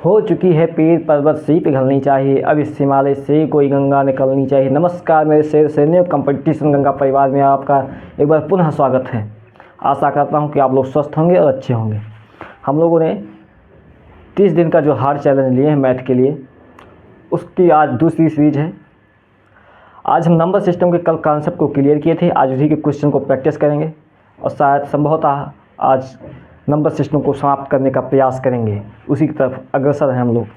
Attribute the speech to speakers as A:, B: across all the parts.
A: हो चुकी है पीर पर्वत से पिघलनी चाहिए, अब इस हिमालय से कोई गंगा निकलनी चाहिए। नमस्कार मेरे शेर सैनिक, कंपटीशन गंगा परिवार में आपका एक बार पुनः स्वागत है। आशा करता हूं कि आप लोग स्वस्थ होंगे और अच्छे होंगे। हम लोगों ने 30 दिन का जो हार्ड चैलेंज लिए हैं मैथ के लिए, उसकी आज दूसरी सीरीज है। आज हम नंबर सिस्टम के कल कॉन्सेप्ट को क्लियर किए थे, आज उसी के क्वेश्चन को प्रैक्टिस करेंगे और शायद संभवतः आज नंबर सिस्टम को समाप्त करने का प्रयास करेंगे, उसी की तरफ अग्रसर हैं हम लोग।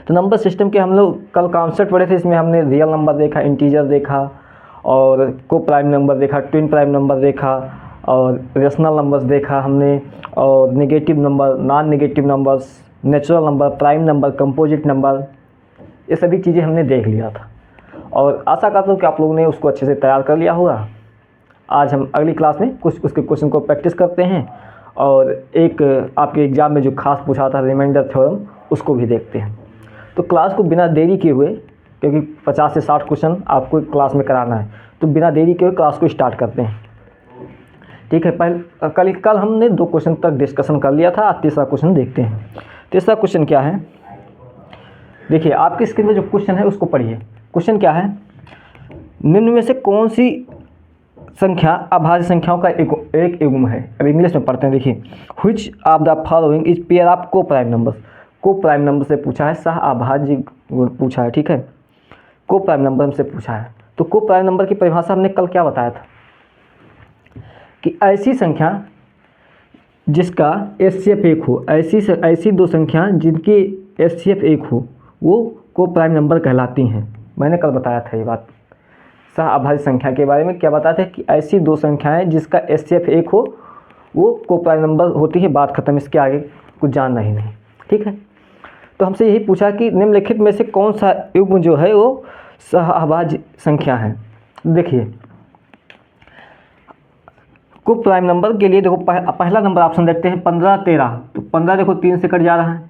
A: तो नंबर सिस्टम के हम लोग कल कॉन्सेप्ट पढ़े थे, इसमें हमने रियल नंबर देखा, इंटीजर देखा और को प्राइम नंबर देखा, ट्विन प्राइम नंबर देखा और रेशनल नंबर्स देखा हमने, और negative number, non negative numbers, natural number, prime number, composite number, ये सभी चीज़ें हमने देख लिया था और आशा करता हूँ कि आप लोगों ने उसको अच्छे से तैयार कर लिया होगा। आज हम अगली क्लास में कुछ उसके क्वेश्चन को प्रैक्टिस करते हैं और एक आपके एग्ज़ाम में जो खास पूछा था रिमाइंडर थ्योरम, उसको भी देखते हैं। तो क्लास को बिना देरी किए हुए, क्योंकि 50 से 60 क्वेश्चन आपको क्लास में कराना है, तो बिना देरी किए हुए क्लास को स्टार्ट करते हैं। ठीक है, कल हमने 2 क्वेश्चन तक डिस्कशन कर लिया था, तीसरा क्वेश्चन देखते हैं। तीसरा क्वेश्चन क्या है, देखिए आपकी स्क्रीन में जो क्वेश्चन है उसको पढ़िए। क्वेश्चन क्या है, निम्न में से कौन सी संख्या अभाज्य संख्याओं का एक युग्म है। अब इंग्लिश में पढ़ते हैं, देखिए which of the following is pair of को प्राइम नंबर्स। को प्राइम नंबर से पूछा है, सह अभाज्य पूछा है। ठीक है, को प्राइम नंबर से पूछा है। तो को प्राइम नंबर की परिभाषा हमने कल क्या बताया था कि ऐसी संख्या जिसका एचसीएफ 1 हो, ऐसी 2 संख्या जिनकी एचसीएफ 1 हो, वो को प्राइम नंबर कहलाती हैं। मैंने कल बताया था ये बात, सह अभाज्य संख्या के बारे में क्या बताया था कि ऐसी 2 संख्याएं जिसका एचसीएफ 1 हो वो को प्राइम नंबर होती है। बात खत्म, इसके आगे कुछ जानना ही नहीं। ठीक है, तो हमसे यही पूछा कि निम्नलिखित में से कौन सा युग्म जो है वो सह अभाज्य संख्या है। देखिए को प्राइम नंबर के लिए देखो पहला नंबर ऑप्शन देखते हैं 15, 13। तो 15 देखो 3 से कट जा रहा है,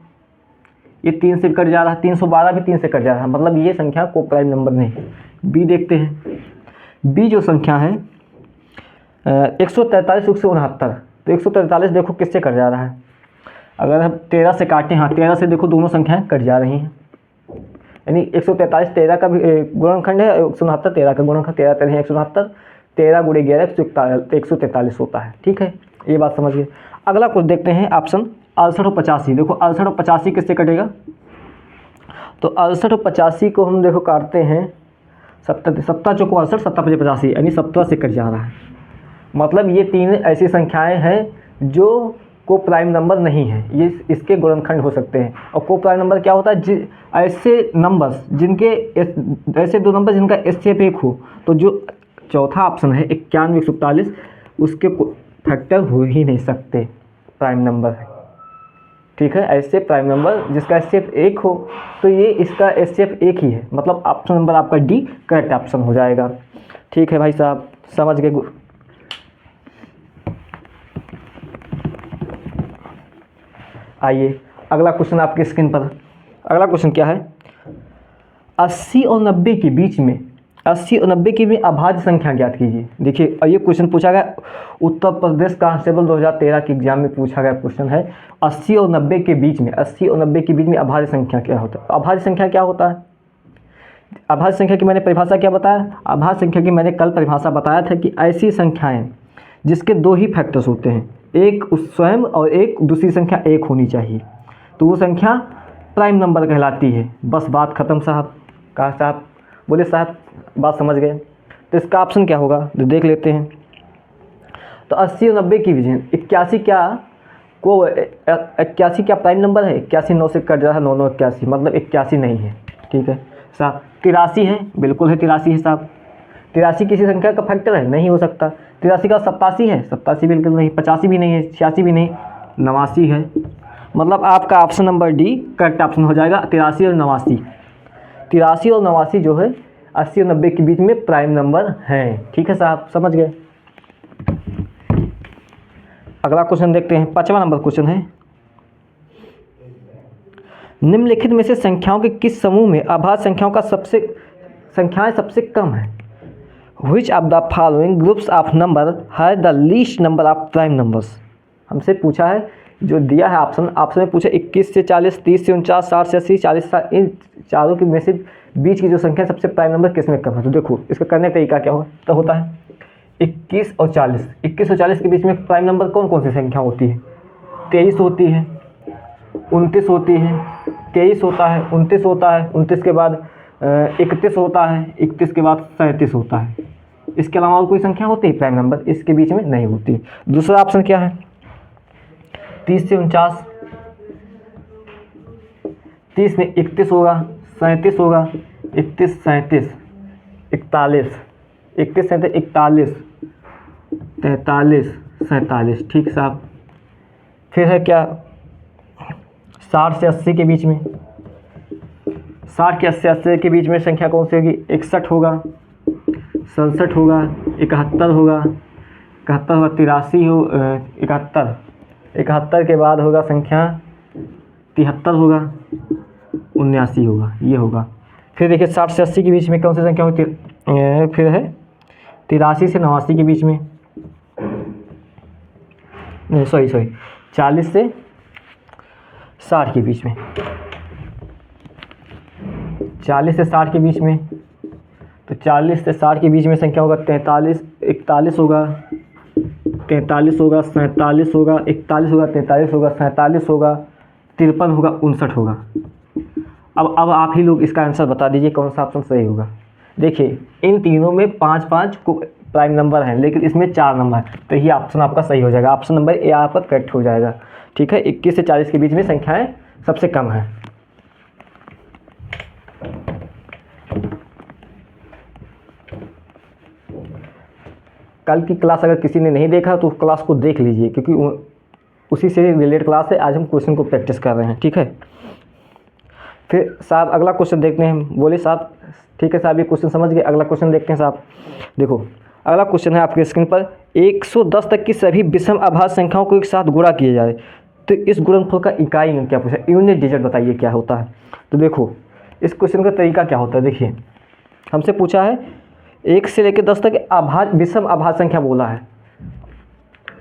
A: ये 3 से कट जा रहा है, 312 भी 3 से कट जा रहा है, मतलब ये संख्या को प्राइम नंबर नहीं। बी देखते हैं, बी जो संख्या है 143, 169। तो 143 देखो किससे कट जा रहा है, अगर हम 13 से काटें, हाँ 13 से देखो दोनों संख्याएं कट जा रही हैं, यानी 143 13 का भी गुणनखंड है, 169 13 का गुणनखंड, 13 13 169, 13 × 11 143 होता है। ठीक है, ये बात समझ गए। अगला कुछ देखते हैं ऑप्शन 68 और 85। देखो 68 और 85 किससे कटेगा, तो 68 और 85 को हम देखो काटते हैं 70 चौको 68, 70 5 85, यानी 17 से कट जा रहा है। मतलब ये 3 ऐसी संख्याएं हैं जो को प्राइम नंबर नहीं है, ये इसके गुणनखंड हो सकते हैं। और को प्राइम नंबर क्या होता है, ऐसे नंबर्स जिनके ऐसे 2 नंबर जिनका एचसीएफ 1 हो। तो जो चौथा ऑप्शन है 91 141, उसके फैक्टर हो ही नहीं सकते, प्राइम नंबर है। ठीक है, ऐसे प्राइम नंबर जिसका एचसीएफ 1 हो, तो ये इसका एचसीएफ 1 ही है, मतलब ऑप्शन नंबर आपका डी करेक्ट ऑप्शन हो जाएगा। ठीक है भाई साहब, समझ गए। आइए अगला क्वेश्चन आपकी स्क्रीन पर। अगला क्वेश्चन क्या है, 80 और 90 के बीच में, 80 और 90 के में अभाज्य संख्या ज्ञात कीजिए। देखिए ये क्वेश्चन पूछा गया, उत्तर प्रदेश कांस्टेबल 2013 के एग्जाम में पूछा गया क्वेश्चन है। 80 और 90 के बीच में, 80 और 90 के बीच में अभाज्य संख्या क्या होता है। अभाज्य संख्या क्या होता है, अभाज्य संख्या की मैंने परिभाषा क्या बताया, अभाज्य संख्या की मैंने कल परिभाषा बताया था कि ऐसी संख्याएं जिसके 2 ही फैक्टर्स होते हैं, एक स्वयं और एक दूसरी संख्या 1 होनी चाहिए, तो वो संख्या प्राइम नंबर कहलाती है। बस बात खत्म साहब। कहा साहब, बोले साहब बात समझ गए। तो इसका ऑप्शन क्या होगा, तो देख लेते हैं। तो 80 और 90 की बीच 81 क्या प्राइम नंबर है, 81 9 से कट जा रहा है, 9 9 81, मतलब 81 नहीं है। ठीक है साहब, 83 है, बिल्कुल है 83 है साहब। 83 किसी संख्या का फैक्टर है, नहीं हो सकता। 83 का 87 है, 87 बिल्कुल नहीं, 85 भी नहीं है, 86 भी नहीं, 89 है। मतलब आपका option number D correct option हो जाएगा, 83 और 89। 83 और 89 जो है 80 और 90 के बीच में प्राइम नंबर हैं। ठीक है साहब, समझ गए। अगला क्वेश्चन देखते हैं, 5वां नंबर क्वेश्चन है, निम्नलिखित में से संख्याओं के किस समूह में अभाज्य संख्याओं का संख्याएं सबसे कम है। Which of the following groups of number has the least number of prime numbers? हमसे पूछा है, जो दिया है ऑप्शन में पूछा 21 से 40, 30 से 49, 60 से 80, 40 से 60, इन चारों के में से बीच की जो संख्या सबसे प्राइम नंबर किस में कम है। तो देखो इसका करने का तरीका क्या होता है 21 और 40, 21 और 40 के बीच में प्राइम नंबर कौन कौन सी संख्या होती है? 23 होती है, 29 होती है, 23 होता है, 29 होता है, 29 के बाद 31 होता है, 31 के बाद 37 होता है। इसके अलावा और कोई संख्या होती है प्राइम नंबर? इसके बीच में नहीं होती। दूसरा ऑप्शन क्या है 30 से 49, 30 में 31 होगा, 37 होगा, 31, 37, 41, 31, 37, 41, 43, 47, ठीक साहब। फिर है क्या 60 से 80 के बीच में, 60 के 80 के बीच में संख्या कौन सी होगी? 61 होगा, 67 होगा, 71 होगा, 71 होगा, 83 हो, 71 के बाद होगा संख्या 73 होगा, 79 होगा, ये होगा। फिर देखिए 60 से 80 के बीच में कौन सी संख्या होती है? फिर है 83 से 89 के बीच में, नहीं सॉरी 40 से 60 के बीच में, 40 से 60 के बीच में। तो 40 से 60 के बीच में संख्या होगा 43, 41 होगा, 43 होगा, 47 होगा, 41 होगा, 43 होगा, 47 होगा, 53 होगा, 59 होगा। अब आप ही लोग इसका आंसर बता दीजिए कौन सा ऑप्शन सही होगा। देखिए इन तीनों में 5-5 को प्राइम नंबर हैं, लेकिन इसमें 4 नंबर है, तो ये ऑप्शन आपका सही हो जाएगा। ऑप्शन नंबर ए यहाँ पर करेक्ट हो जाएगा। ठीक है, 21 से 40 के बीच में संख्याएं सबसे कम है। कल की क्लास अगर किसी ने नहीं देखा तो क्लास को देख लीजिए, क्योंकि उसी से रिलेटेड क्लास है। आज हम क्वेश्चन को प्रैक्टिस कर रहे हैं। ठीक है, फिर साहब अगला क्वेश्चन देखते हैं। बोले साहब ठीक है साहब, ये क्वेश्चन समझ गए, अगला क्वेश्चन देखते हैं साहब। देखो अगला क्वेश्चन है आपके स्क्रीन पर, 110 तक की सभी विषम अभाज्य संख्याओं को एक साथ गुणा किया जाए तो इस गुणनफल का इकाई क्या पूछा? यूनिट डिजिट बताइए क्या होता है। तो देखो इस क्वेश्चन का तरीका क्या होता है। देखिए हमसे पूछा है 1 से लेकर 10 तक अभाज्य विषम अभाज्य संख्या बोला है,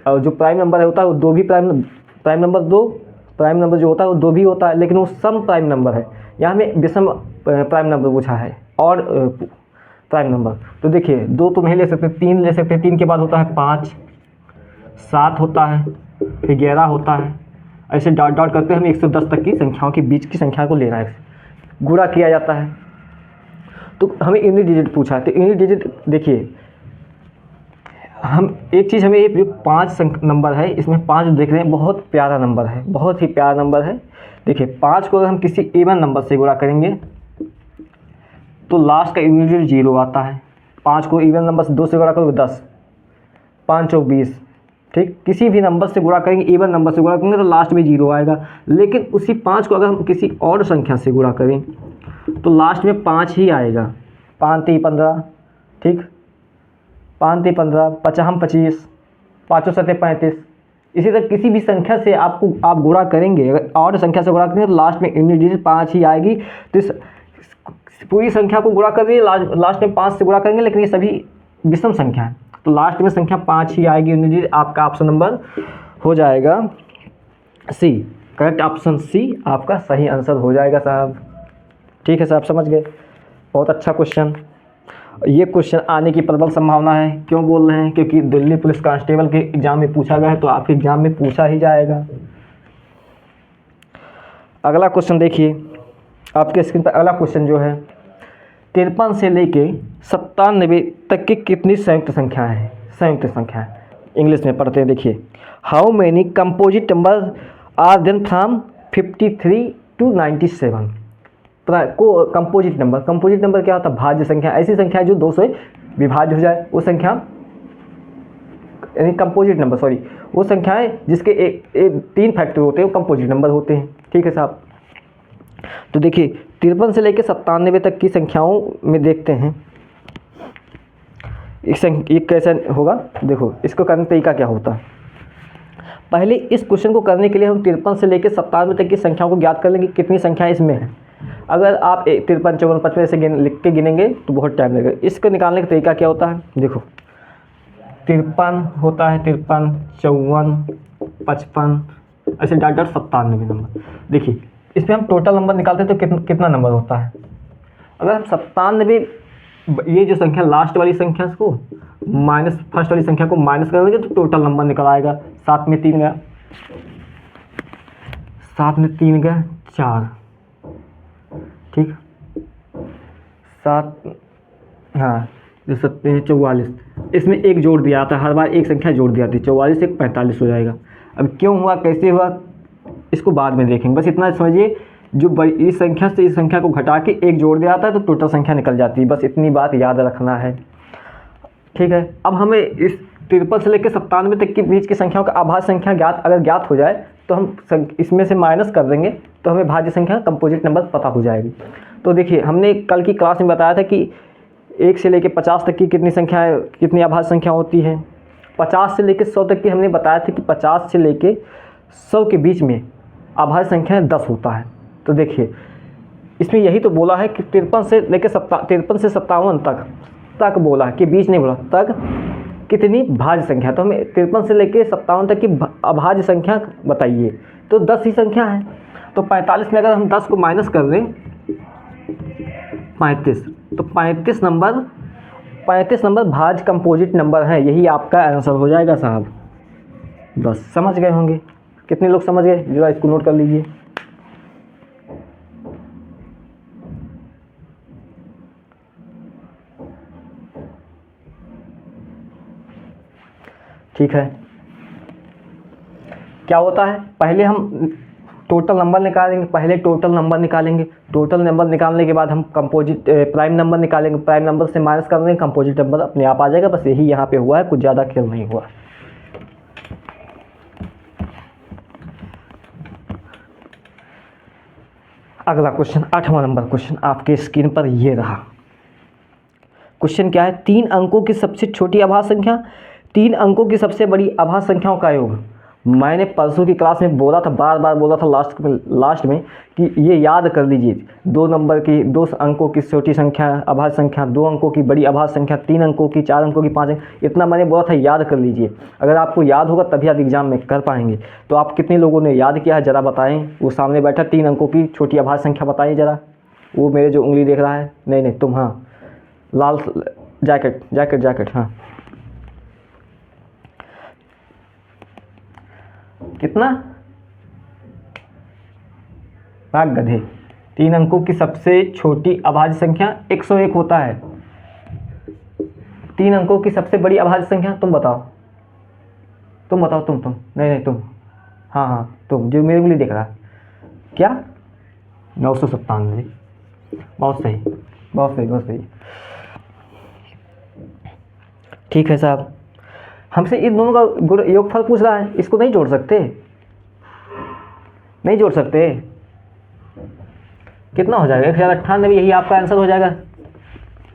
A: और जो प्राइम नंबर होता है वो दो भी प्राइम नंबर जो होता है वो दो भी होता है, लेकिन वो सम प्राइम नंबर है। यहाँ में विषम प्राइम नंबर पूछा है और प्राइम नंबर। तो देखिए 2 तो नहीं ले सकते, 3 ले सकते। 3 के बाद होता है 5, 7 होता है, फिर 11 होता है, ऐसे डॉट डॉट करते हैं। हमें 110 तक की संख्याओं के बीच की संख्या को लेना है, गुणा किया जाता है। तो हमें यूनिट डिजिट पूछा है, तो यूनिट डिजिट देखिए हम एक चीज़, हमें ये 5 नंबर है, इसमें 5 देख रहे हैं, बहुत प्यारा नंबर है, बहुत ही प्यारा नंबर है। देखिए 5 को अगर हम किसी इवन नंबर से गुणा करेंगे तो लास्ट का यूनिट डिजिट 0 आता है। 5 को इवन नंबर से 2 से गुणा करोगे 10, 5 चौक 20। ठीक, किसी भी नंबर से गुणा करेंगे, इवन नंबर से गुणा करेंगे तो लास्ट में 0 आएगा। लेकिन उसी 5 को अगर हम किसी और संख्या से गुणा करें तो लास्ट में 5 ही आएगा। 5 3 15, ठीक, 5 3 15, 5 25, 5 7 35। इसी तरह किसी भी संख्या से आप गुणा करेंगे, अगर और संख्या से गुणा करेंगे तो लास्ट में यूनिट डिजिट 5 ही आएगी। तो इस पूरी संख्या को गुणा करेंगे, लास्ट में 5 से गुणा करेंगे, लेकिन ये सभी विषम संख्या है, तो लास्ट में संख्या 5 ही आएगी। यूनिट डिजिट आपका ऑप्शन नंबर हो जाएगा सी, करेक्ट ऑप्शन सी आपका सही आंसर हो जाएगा साहब। ठीक है साहब, समझ गए, बहुत अच्छा क्वेश्चन। ये क्वेश्चन आने की प्रबल संभावना है। क्यों बोल रहे हैं? क्योंकि दिल्ली पुलिस कांस्टेबल के एग्जाम में पूछा गया है, तो आपके एग्जाम में पूछा ही जाएगा। अगला क्वेश्चन देखिए आपके स्क्रीन पर। अगला क्वेश्चन जो है 53 से लेके 97 तक की कितनी संयुक्त संख्याएं हैं? संयुक्त संख्याएं इंग्लिश में पढ़ते हैं। देखिए how many composite number are then from 53 to 97 को कंपोजिट नंबर क्या होता है? भाज्य संख्या, ऐसी संख्या जो 2 से विभाज्य हो जाए वो संख्या, यानी कंपोजिट नंबर, सॉरी, वो संख्याएं जिसके 3 फैक्टर होते हैं वो कंपोजिट नंबर होते हैं। ठीक है साहब, तो देखिए 53 से लेकर 97 तक की संख्याओं में देखते हैं ये कैसे होगा। देखो इसको करने का तरीका क्या होता है। पहले इस क्वेश्चन को करने के लिए हम 53 से लेकर 97 तक की संख्याओं को ज्ञात कर लेंगे कितनी संख्या इसमें है। अगर आप 53 54 55 से लिख के गिनेंगे तो बहुत टाइम लगेगा। इसको निकालने का तरीका क्या होता है? देखो 53 होता है, 53, 54, 55, ऐसे डॉट डॉट 97 नंबर। देखिए इसमें हम टोटल नंबर निकालते हैं तो कितना नंबर होता है। अगर हम 97, ये जो संख्या लास्ट वाली संख्या को माइनस फर्स्ट वाली संख्या को माइनस कर देंगे तो टोटल नंबर निकल आएगा। 7 में 3 गया, 7 में 3 गया 4, ठीक। 7, हाँ देख सकते हैं 44, इसमें एक जोड़ दिया था, हर बार एक संख्या जोड़ दिया थी, 44 से 45 हो जाएगा। अब क्यों हुआ, कैसे हुआ, इसको बाद में देखेंगे। बस इतना समझिए, जो इस संख्या से इस संख्या को घटा के एक जोड़ दिया था तो टोटल संख्या निकल जाती है। बस इतनी बात याद रखना है, ठीक है। अब हमें इस 53 से लेकर 97 तक के बीच की संख्याओं का आभाज्य संख्या अगर ज्ञात हो जाए तो हम इसमें से माइनस कर देंगे तो हमें भाज्य संख्या कंपोजिट नंबर पता हो जाएगी। तो देखिए हमने कल की क्लास में बताया था कि 1 से लेकर 50 तक की कितनी आभाज्य संख्या होती है। 50 से लेकर 100 तक की हमने बताया था कि 50 से लेकर 100 के बीच में आभाज्य संख्या 10 होता है। तो देखिए इसमें यही तो बोला है कि 53 से लेकर 57 तक बोला है, कि बीच नहीं बोला, तक कितनी भाज्य संख्या। तो हमें 53 से लेकर 57 तक की अभाज्य संख्या बताइए, तो 10 ही संख्या है। तो 45 में अगर हम 10 को माइनस कर दें 35, तो 35 नंबर भाज्य कंपोजिट नंबर है। यही आपका आंसर हो जाएगा साहब। बस समझ गए होंगे, कितने लोग समझ गए, जरा इसको नोट कर लीजिए। ठीक है, क्या होता है, पहले हम टोटल नंबर निकालेंगे। टोटल नंबर निकालने के बाद हम कंपोजिट प्राइम नंबर निकालेंगे। प्राइम नंबर से माइनस कर देंगे, कंपोजिट नंबर अपने आप आ जाएगा। बस यही यहाँ पे हुआ है, कुछ ज़्यादा खेल नहीं हुआ। अगला क्वेश्चन, 8वां नंबर क्वेश्चन आपके स्क्रीन पर ये रहा। क्वेश्चन क्या है, 3 अंकों की सबसे छोटी अभाज्य संख्या 3 अंकों की सबसे बड़ी अभाज्य संख्याओं का योग। मैंने परसों की क्लास में बोला था, बार बोला था लास्ट में कि ये याद कर लीजिए, 2 अंकों की छोटी संख्या अभाज्य संख्या, 2 अंकों की बड़ी अभाज्य संख्या, 3 अंकों की, 4 अंकों की, 5 अंक, इतना मैंने बोला था याद कर लीजिए। अगर आपको याद होगा तभी आप एग्जाम में कर पाएंगे। तो आप कितने लोगों ने याद किया है ज़रा बताएं। वो सामने बैठा 3 अंकों की छोटी अभाज्य संख्या बताइए ज़रा। वो मेरे जो उंगली देख रहा है, नहीं तुम, हाँ लाल जैकेट, हाँ कितना, भाग गधे। 3 अंकों की सबसे छोटी अभाज्य संख्या 101 होता है। 3 अंकों की सबसे बड़ी अभाज्य संख्या तुम बताओ, तुम नहीं तुम, हाँ तुम जो मेरी उंगली देख रहा है, क्या 997। बहुत सही। ठीक है साहब, हमसे इन दोनों का योगफल पूछ रहा है, इसको नहीं जोड़ सकते। कितना हो जाएगा, 1098, यही आपका आंसर हो जाएगा।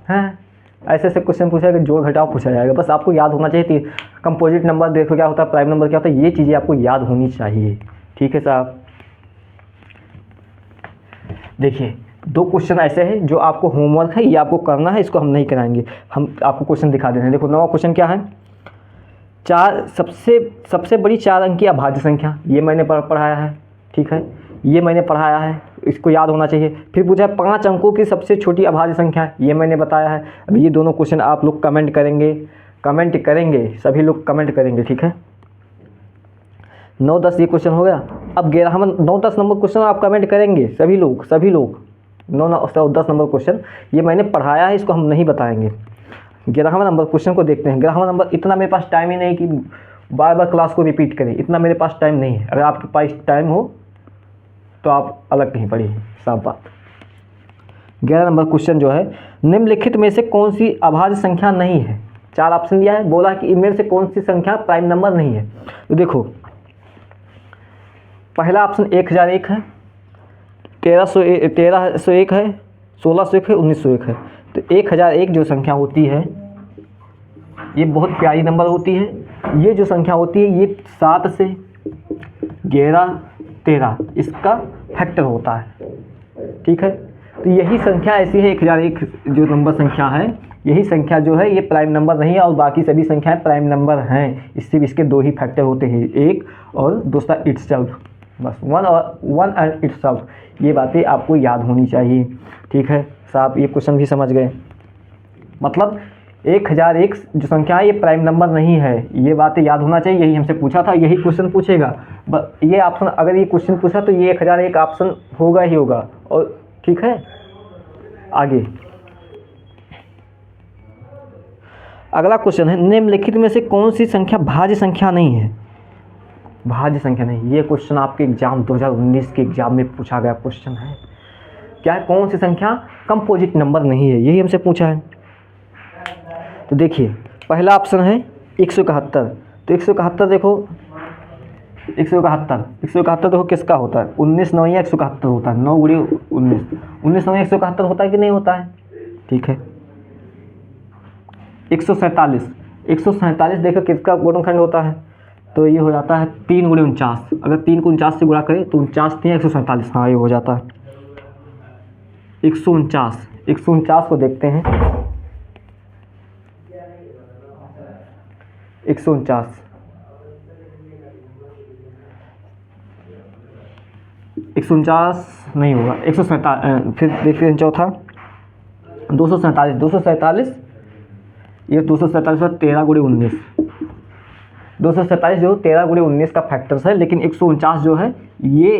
A: हैं ऐसे क्वेश्चन पूछा जाएगा, जोड़ घटाव पूछा जाएगा। बस आपको याद होना चाहिए कंपोजिट नंबर देखो क्या होता है, प्राइम नंबर क्या होता है, ये चीज़ें आपको याद होनी चाहिए। ठीक है साहब, देखिए 2 क्वेश्चन ऐसे हैं जो आपको होमवर्क है, ये आपको करना है, इसको हम नहीं कराएंगे, हम आपको क्वेश्चन दिखा देते हैं। देखो 9वां क्वेश्चन क्या है, 4 सबसे बड़ी 4 अंक की अभाज्य संख्या, ये मैंने पढ़ाया है। ठीक है, ये मैंने पढ़ाया है, इसको याद होना चाहिए। फिर पूछा 5 अंकों की सबसे छोटी अभाज्य संख्या, ये मैंने बताया है। अब ये दोनों क्वेश्चन आप लोग कमेंट करेंगे, सभी लोग कमेंट करेंगे। ठीक है, 9-10 ये क्वेश्चन हो गया। अब 9-10 नंबर क्वेश्चन आप कमेंट करेंगे सभी लोग 9-10 नंबर क्वेश्चन ये मैंने पढ़ाया है, इसको हम नहीं बताएंगे। 11वां नंबर क्वेश्चन को देखते हैं। 11वां नंबर, इतना मेरे पास टाइम ही नहीं कि बार क्लास को रिपीट करें, इतना मेरे पास टाइम नहीं है। अगर आपके पास टाइम हो तो आप अलग कहीं पढ़िए, साफ बात। 11 नंबर क्वेश्चन जो है, निम्नलिखित में से कौन सी अभाज्य संख्या नहीं है। 4 ऑप्शन दिया है, बोला कि इनमें से कौन सी संख्या प्राइम नंबर नहीं है। तो देखो पहला ऑप्शन 1001 है, 1301 है, 1601 है, 1901 है। तो 1001 जो संख्या होती है ये बहुत प्यारी नंबर होती है। ये जो संख्या होती है ये 7 से 11, 13 इसका फैक्टर होता है। ठीक है, तो यही संख्या ऐसी है 1001 जो नंबर संख्या है यही संख्या जो है ये प्राइम नंबर नहीं है और बाकी सभी संख्याएं प्राइम नंबर हैं। सिर्फ इसके दो ही फैक्टर होते हैं, एक और दूसरा इटसेल्फ, बस वन एंड इटसेल्फ। ये बातें आपको याद होनी चाहिए, ठीक है साहब। ये क्वेश्चन भी समझ गए, मतलब 1001 जो संख्या है ये प्राइम नंबर नहीं है, ये बातें याद होना चाहिए। यही हमसे पूछा था, यही क्वेश्चन पूछेगा। ये ऑप्शन, अगर ये क्वेश्चन पूछा तो ये 1001 ऑप्शन होगा ही होगा। और ठीक है, आगे अगला क्वेश्चन है, निम्नलिखित में से कौन सी संख्या भाज्य संख्या नहीं है? भाज्य संख्या नहीं, ये क्वेश्चन आपके एग्जाम 2019 के एग्जाम में पूछा गया क्वेश्चन है। क्या है, कौन सी संख्या कंपोजिट नंबर नहीं है, यही हमसे पूछा है। तो देखिए पहला ऑप्शन है 171। तो 171 देखो, 171 देखो किसका होता है, 19 9 या 171 होता है, 9 गुणे 19, 19 9 171 होता है कि नहीं होता है? ठीक है। 147 देखो किसका गुणनखंड होता है, तो ये हो जाता है 3 गुणे 49। अगर 3 को 49 से गुणा करें तो 49 3 147, हाँ ये हो जाता है 149 को देखते हैं। 149 नहीं होगा, 147। फिर देखते हैं चौथा 247, ये 247 13 गुणे 19, 247 जो 13 गुणे 19 का फैक्टर्स है, लेकिन 149 जो है ये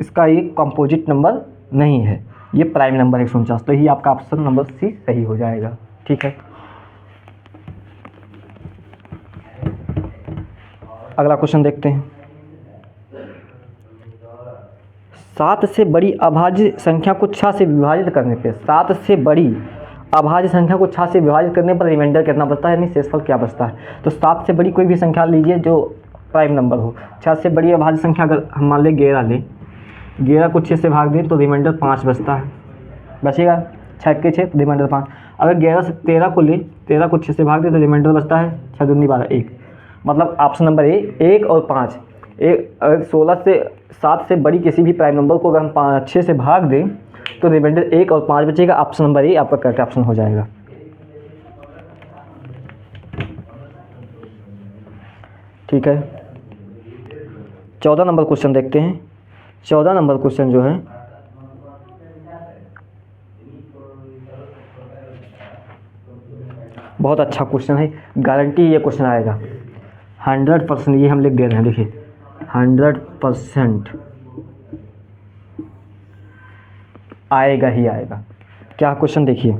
A: इसका एक कंपोजिट नंबर नहीं है, ये प्राइम नंबर 149। तो ही आपका ऑप्शन नंबर सी सही हो जाएगा, ठीक है। अगला क्वेश्चन देखते हैं। 7 से बड़ी अभाज्य संख्या को 6 से विभाजित करने पे, 7 से बड़ी अभाज्य संख्या को 6 से विभाजित करने पर रिमाइंडर कितना बचता है, यानी शेषफल क्या बचता है? तो 7 से बड़ी कोई भी संख्या लीजिए जो प्राइम नंबर हो। 6 से बड़ी अभाज्य संख्या अगर हम मान लें 11 को 6 से भाग दें तो रिमाइंडर 5 बचता है, बचेगा 6 के 6 रिमाइंडर 5। अगर 11 से 13 को ले, 13 को 6 से भाग दें तो रिमाइंडर बचता है 6 दूनी 12 1। मतलब ऑप्शन नंबर ए 1 और 5। अगर 7 से बड़ी किसी भी प्राइम नंबर को अगर हम 6 से भाग दें तो रिमाइंडर 1 और 5 बचेगा। ऑप्शन नंबर ए आपका करेक्ट ऑप्शन हो जाएगा। ठीक है, 14 नंबर क्वेश्चन देखते हैं। 14 नंबर क्वेश्चन जो है बहुत अच्छा क्वेश्चन है, गारंटी ये क्वेश्चन आएगा 100%। ये हम लिख दे रहे हैं, देखिए 100% आएगा ही आएगा। क्या क्वेश्चन देखिए,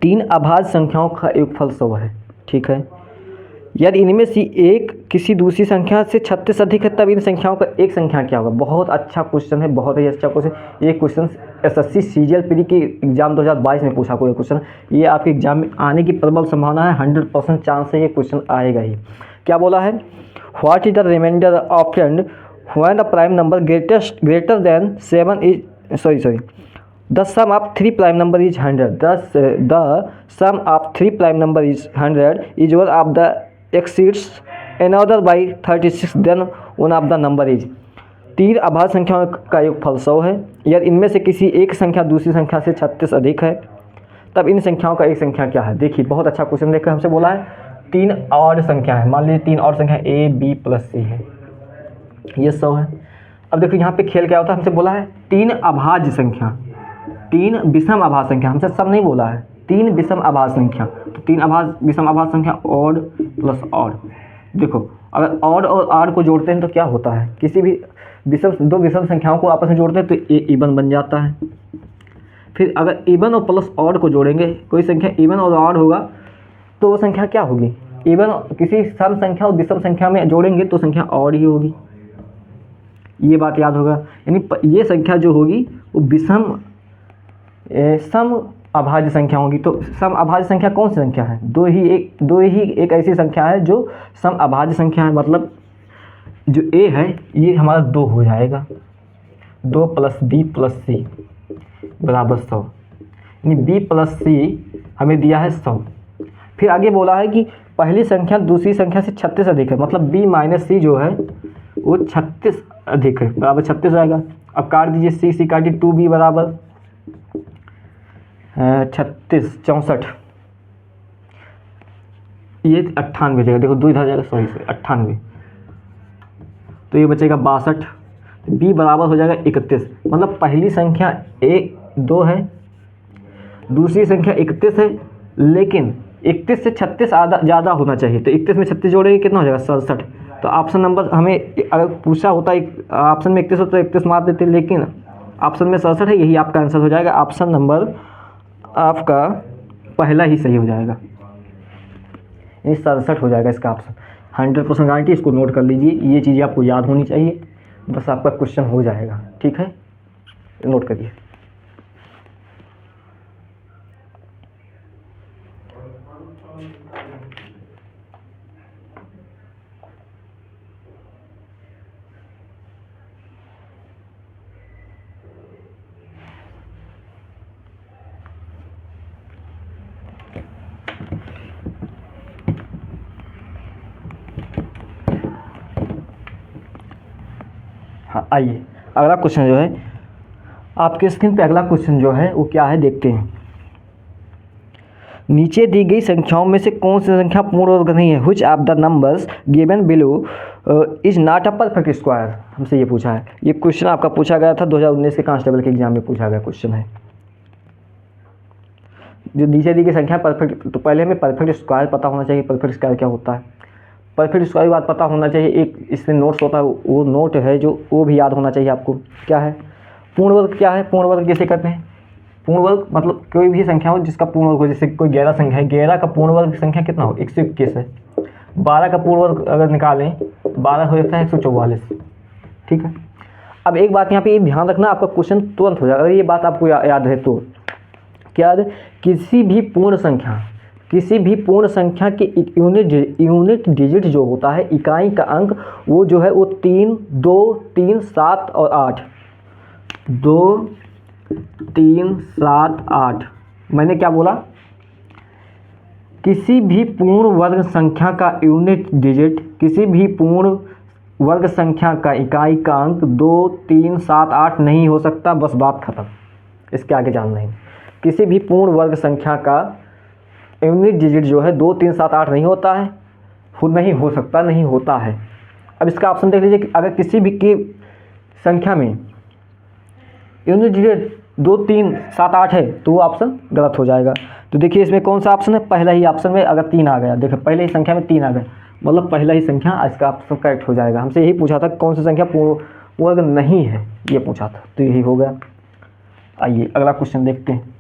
A: 3 अभाज्य संख्याओं का योगफल 100 है, ठीक है। यदि इनमें से एक किसी दूसरी संख्या से 36 अधिक है तब इन संख्याओं का एक संख्या क्या होगा? बहुत अच्छा क्वेश्चन है, बहुत ही अच्छा क्वेश्चन। ये क्वेश्चन एसएससी सीजीएल प्री की एग्जाम 2022 में पूछा कोई क्वेश्चन, ये आपके एग्जाम में आने की प्रबल संभावना है, 100% चांस है ये क्वेश्चन आएगा ही। क्या बोला है, what is the remainder obtained when the prime number greater than 7 इज the sum of 3 prime number is 100, thus the sum of 3 prime number is 100 is one of the exceeds another by 36, then one of the number is। 3 अभाज्य संख्याओं का योगफल 100 है। यदि इनमें से किसी एक संख्या दूसरी संख्या से 36 अधिक है तब इन संख्याओं का एक संख्या क्या है? देखिए बहुत अच्छा क्वेश्चन देखकर हमसे बोला है 3 और संख्या है, मान लीजिए 3 और संख्या A B + C है, ये 100 है। अब देखो यहाँ पे खेल क्या होता है, हमसे बोला है 3 अभाज्य संख्या, 3 विषम अभाज्य संख्या, हमसे सब नहीं बोला है, 3 विषम अभाज्य संख्या। तो 3 विषम अभाज्य संख्या ऑड प्लस ऑड। देखो अगर ऑड और ऑड को जोड़ते हैं तो क्या होता है, किसी भी दो विषम संख्याओं को आपस में जोड़ते हैं तो ये इवन बन जाता है। फिर अगर इवन और प्लस ऑड को जोड़ेंगे, कोई संख्या इवन और ऑड होगा तो वो संख्या क्या होगी, इवन। किसी सम संख्या और विषम संख्या में जोड़ेंगे तो संख्या ऑड ही होगी, ये बात याद होगा। यानी ये संख्या जो होगी वो विषम सम अभाज्य संख्या होगी। तो सम अभाज्य संख्या कौन सी संख्या है? दो ही एक ऐसी संख्या है जो सम अभाज्य संख्या है। मतलब जो a है ये हमारा 2 हो जाएगा, 2 + b + c बराबर 100, यानी b + c हमें दिया है 100। फिर आगे बोला है कि पहली संख्या दूसरी संख्या से 36 अधिक है, मतलब b - c जो है वो 36 अधिक है, बराबर 36 आएगा। अब काट दीजिए, c काटिए 2b बराबर 36 64, ये 98 बचेगा। देखो 2 इधर जाएगा, सॉरी 98, तो ये बचेगा 62। बी बराबर हो जाएगा 31। मतलब पहली संख्या 2 है, दूसरी संख्या 31 है, लेकिन 31 से 36 आधा ज़्यादा होना चाहिए। तो 31 में 36 जोड़ेंगे कितना हो जाएगा 67। तो ऑप्शन नंबर हमें अगर पूछा होता ऑप्शन में 31 होता तो 31 मार देते, लेकिन ऑप्शन में 67 है, यही आपका आंसर हो जाएगा। ऑप्शन नंबर आपका पहला ही सही हो जाएगा, ये 67 हो जाएगा इसका ऑप्शन। 100% गारंटी, इसको नोट कर लीजिए, ये चीज़ें आपको याद होनी चाहिए, बस आपका क्वेश्चन हो जाएगा। ठीक है, नोट करिए। हाँ, आइए अगला क्वेश्चन जो है आपके स्क्रीन पे, अगला क्वेश्चन जो है वो क्या है देखते हैं। नीचे दी गई संख्याओं में से कौन सी संख्या पूर्ण वर्ग नहीं है? Which of the numbers given below is not a perfect square? हमसे ये पूछा है। ये क्वेश्चन आपका पूछा गया था 2019 के कांस्टेबल के एग्जाम में पूछा गया क्वेश्चन है। जो नीचे दी गई संख्या परफेक्ट, तो पहले हमें परफेक्ट स्क्वायर पता होना चाहिए। परफेक्ट स्क्वायर क्या होता है? परफेक्ट स्क्वायर बात पता होना चाहिए। एक इसमें नोट्स होता है, वो नोट है जो वो भी याद होना चाहिए आपको। क्या है पूर्ण वर्ग? क्या है पूर्ण वर्ग? जैसे कहते हैं पूर्ण वर्ग मतलब कोई भी संख्या हो जिसका पूर्ण वर्ग हो। जैसे कोई 11 संख्या है, 11 का पूर्ण वर्ग संख्या कितना हो? 121 है। 12 का पूर्ण वर्ग अगर निकालें 12 हो जाता है 144। ठीक है, अब एक बात यहाँ पे ध्यान रखना, आपका क्वेश्चन तुरंत हो जाएगा अगर ये बात आपको याद है तो। क्या याद है? किसी भी पूर्ण संख्या के यूनिट डिजिट जो होता है, इकाई का अंक, वो जो है वो 3, 2, 3, 7 और 8। 2, 3, 7, 8। मैंने क्या बोला? किसी भी पूर्ण वर्ग संख्या का यूनिट डिजिट, किसी भी पूर्ण वर्ग संख्या का इकाई का अंक 2, 3, 7, 8 नहीं हो सकता। बस बात खत्म, इसके आगे जानना नहीं। किसी भी पूर्ण वर्ग संख्या का यूनिट डिजिट जो है 2, 3, 7, 8 नहीं होता है, नहीं हो सकता, नहीं होता है। अब इसका ऑप्शन देख लीजिए कि अगर किसी भी की संख्या में यूनिट डिजिट 2, 3, 7, 8 है तो वो ऑप्शन गलत हो जाएगा। तो देखिए इसमें कौन सा ऑप्शन है? पहला ही ऑप्शन में अगर 3 आ गया, देखिए पहले ही संख्या में 3 आ गया, मतलब पहला ही संख्या इसका ऑप्शन करेक्ट हो जाएगा। हमसे यही पूछा था कौन सी संख्या पूर्ण वर्ग नहीं है, ये पूछा था, तो यही हो गया। आइए अगला क्वेश्चन देखते हैं।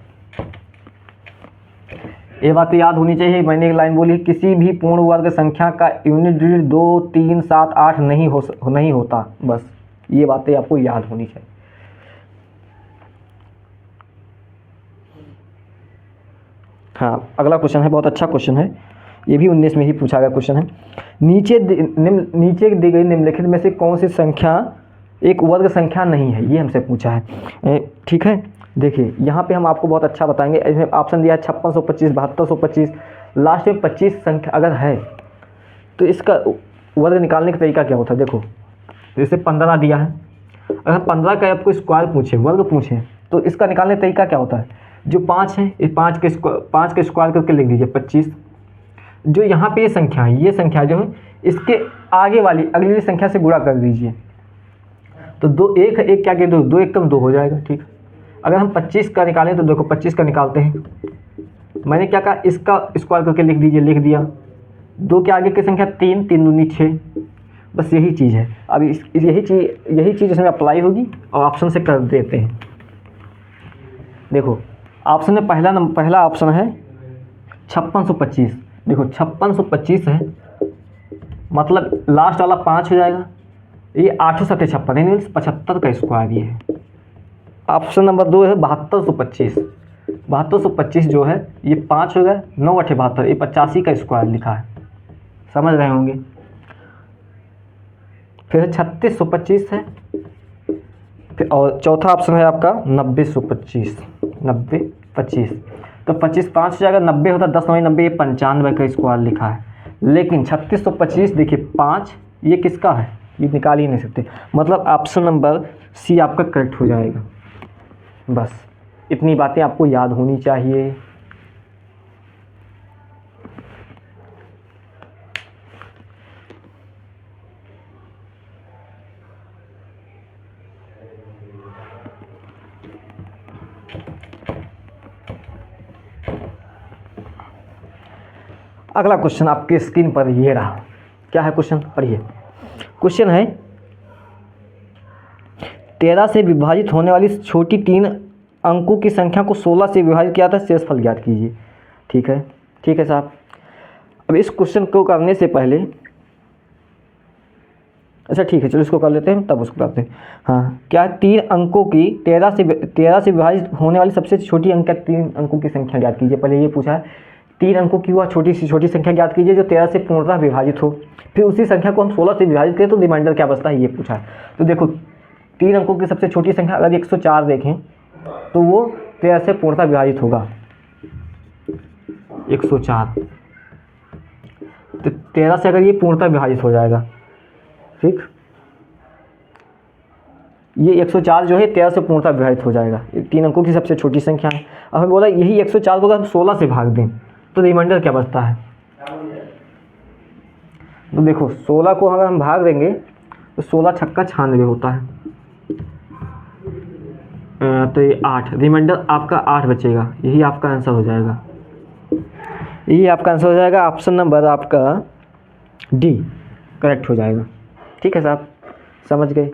A: ये बात याद होनी चाहिए, मैंने एक लाइन बोली, किसी भी पूर्ण वर्ग संख्या का यूनिट डिजिट 2, 3, 7, 8 नहीं होता। बस ये बातें आपको याद होनी चाहिए। हाँ, अगला क्वेश्चन है, बहुत अच्छा क्वेश्चन है, ये भी 19 में ही पूछा गया क्वेश्चन है। नीचे दी गई निम्नलिखित में से कौन सी संख्या एक वर्ग संख्या नहीं है? ये हमसे पूछा है। ठीक है, देखिए यहाँ पे हम आपको बहुत अच्छा बताएंगे। इसमें ऑप्शन दिया है 5625, 7225, लास्ट में 25 संख्या अगर है तो इसका वर्ग निकालने का तरीका क्या होता है? देखो जैसे 15 दिया है, अगर 15 का आपको स्क्वायर पूछे, वर्ग पूछे, तो इसका निकालने का तरीका क्या होता है? जो 5 है, इस 5 के स्क्वायर करके लिख दीजिए 25। जो यहाँ पे ये संख्या जो है इसके आगे वाली अगली संख्या से गुणा कर दीजिए, तो 2 एक क्या के 2 1 कम 2 हो जाएगा। ठीक, अगर हम 25 का निकालें तो देखो 25 का निकालते हैं, मैंने क्या कहा, इसका स्क्वायर करके लिख दीजिए, लिख दिया। 2 के आगे की संख्या 3, 3 दूनी 6, बस यही चीज़ है। अब यही चीज़ इसमें अप्लाई होगी और ऑप्शन से कर देते हैं। देखो ऑप्शन में पहला ऑप्शन है 5625। देखो 5625 है, मतलब लास्ट वाला 5 हो जाएगा, ये 8 7 56 यानी 75 का स्क्वायर ये है। ऑप्शन नंबर 2 है 7225। 7225 जो है ये 5 हो गया, 9 8 72, ये 85 का स्क्वायर लिखा है, समझ रहे होंगे। फिर 3625 है, फिर और चौथा ऑप्शन है आपका 9025। 9025 तो 25 5 हो जाएगा, 90 होता 10 9 90, ये 95 का स्क्वायर लिखा है। लेकिन 3625 देखिए 5 ये किसका है? ये निकाल ही नहीं सकते, मतलब ऑप्शन नंबर सी आपका करेक्ट हो जाएगा। बस इतनी बातें आपको याद होनी चाहिए। अगला क्वेश्चन आपके स्क्रीन पर ये रहा। क्या है क्वेश्चन, पढ़िए। क्वेश्चन है 13 से विभाजित होने वाली छोटी 3 अंकों की संख्या को 16 से विभाजित किया था, शेषफल ज्ञात कीजिए। ठीक है, ठीक है साहब। अब इस क्वेश्चन को करने से पहले, अच्छा ठीक है चलो इसको कर लेते हैं तब उसको करते हैं। हाँ, क्या 3 अंकों की 13 से विभाजित होने वाली सबसे छोटी अंक, 3 अंकों की संख्या ज्ञात कीजिए। पहले ये पूछा है 3 अंकों की वह छोटी से छोटी संख्या ज्ञात कीजिए जो 13 से पूर्णतः विभाजित हो। फिर उसी संख्या को हम 16 से विभाजित करें तो रिमाइंडर क्या बचता है, ये पूछा है। तो देखो 3 अंकों की सबसे छोटी संख्या अगर 104 देखें तो वो 13 से पूर्णतः विभाजित होगा, 104। तो 13 से अगर ये पूर्णतः विभाजित हो जाएगा, ठीक, ये 104 जो है 13 से पूर्णतः विभाजित हो जाएगा। 3 अंकों की सबसे छोटी संख्या है। अब हमें बोला यही 104 को अगर हम 16 से भाग दें तो रिमाइंडर क्या बचता है। तो देखो 16 को अगर हम भाग देंगे तो 16 छक्का 96 होता है, तो ये 8, रिमाइंडर आपका 8 बचेगा। यही आपका आंसर हो जाएगा, यही आपका आंसर हो जाएगा। ऑप्शन नंबर आपका डी करेक्ट हो जाएगा। ठीक है साहब, समझ गए।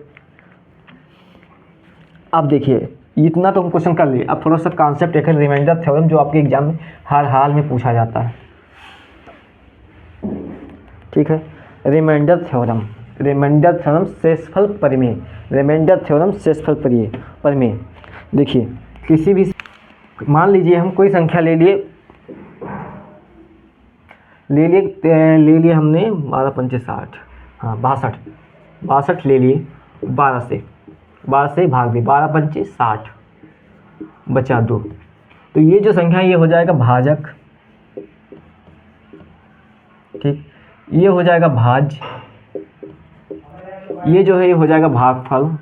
A: अब देखिए इतना तो हम क्वेश्चन कर लिए। अब थोड़ा सा कॉन्सेप्ट एक है रिमाइंडर थ्योरम, जो आपके एग्जाम में हर हाल में पूछा जाता है। ठीक है, रिमाइंडर थ्योरम, रिमाइंडर थ्योरम शेषफल परिमेय, रिमाइंडर थ्योरम शेषफल परिमेय। देखिए किसी भी, मान लीजिए हम कोई संख्या ले लिए हमने 12 पंचे 60, हाँ 62 ले लिए। 12 से भाग दिए, 12 पंचे 60 बचा 2। तो ये जो संख्या है ये हो जाएगा भाजक, ठीक, ये हो जाएगा भाज्य, ये जो है ये हो जाएगा भागफल,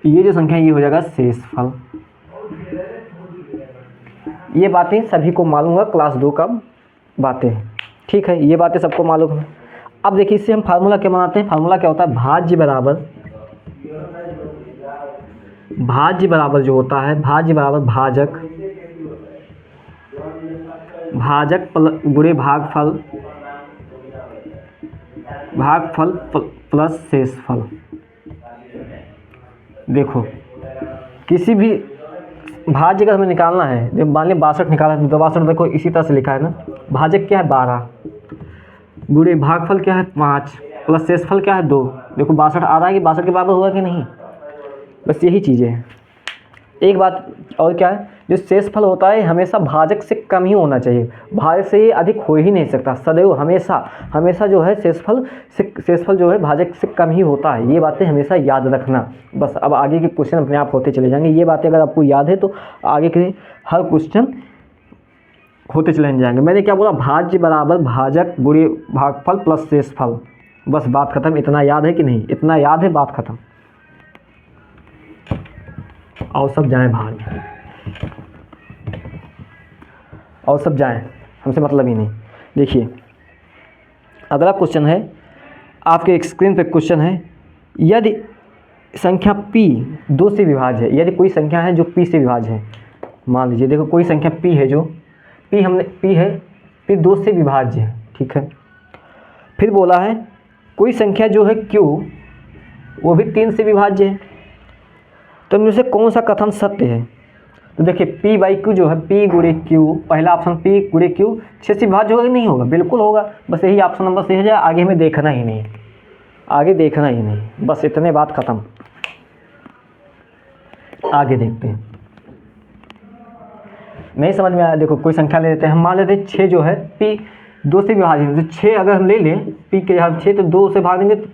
A: ये जो संख्या है ये हो जाएगा शेषफल। ये बातें सभी को मालूम है, क्लास 2 का बातें हैं। ठीक है, ये बातें सबको मालूम है। अब देखिए इससे हम फार्मूला क्या बनाते हैं। फार्मूला क्या होता है, भाज्य बराबर जो होता है, भाज्य बराबर भाजक गुणे भागफल प्लस शेषफल। देखो किसी भी भाज्य का हमें निकालना है, जब मान लिया 62 निकाला है तो 62 देखो इसी तरह से लिखा है ना। भाजक क्या है 12, गुणे भागफल क्या है 5, प्लस शेषफल क्या है 2। देखो 62 आ रहा है कि 62 के बराबर हुआ कि नहीं, बस यही चीज़ें हैं। एक बात और क्या है, जो शेषफल होता है हमेशा भाजक से कम ही होना चाहिए, भाजक से ये अधिक हो ही नहीं सकता। सदैव हमेशा जो है शेषफल जो है भाजक से कम ही होता है। ये बातें हमेशा याद रखना। बस अब आगे के क्वेश्चन अपने आप होते चले जाएंगे। ये बातें अगर आपको याद है तो आगे के हर क्वेश्चन होते चले जाएंगे। मैंने क्या बोला, भाज्य बराबर भाजक गुणे भागफल प्लस शेषफल। बस बात खत्म। इतना याद है कि नहीं, इतना याद है, बात खत्म। और सब जाएं बाहर में, और सब जाएं, हमसे मतलब ही नहीं। देखिए अगला क्वेश्चन है आपके स्क्रीन पे। क्वेश्चन है यदि संख्या p 2 से विभाज्य है, यदि कोई संख्या है जो p से विभाज्य है, मान लीजिए देखो कोई संख्या p है जो p है, फिर 2 से विभाज्य है। ठीक है, फिर बोला है कोई संख्या जो है q वो भी 3 से विभाज्य है, तो इनमें से कौन सा कथन सत्य है। तो देखिए p/q जो है p गुणे q, पहला ऑप्शन p गुणे q 6 से विभाज्य होगा कि नहीं होगा, बिल्कुल होगा। बस यही ऑप्शन नंबर सही हो जाए, आगे हमें देखना ही नहीं, आगे देखना ही नहीं, बस इतने बात खत्म। आगे देखते हैं, नहीं समझ में आया। देखो कोई संख्या ले लेते हैं, हम मान लेते हैं 6 जो है p 2 से विभाज्य है। तो 6 अगर हम ले लें p के जगह 6, तो 2 से भाग देंगे तो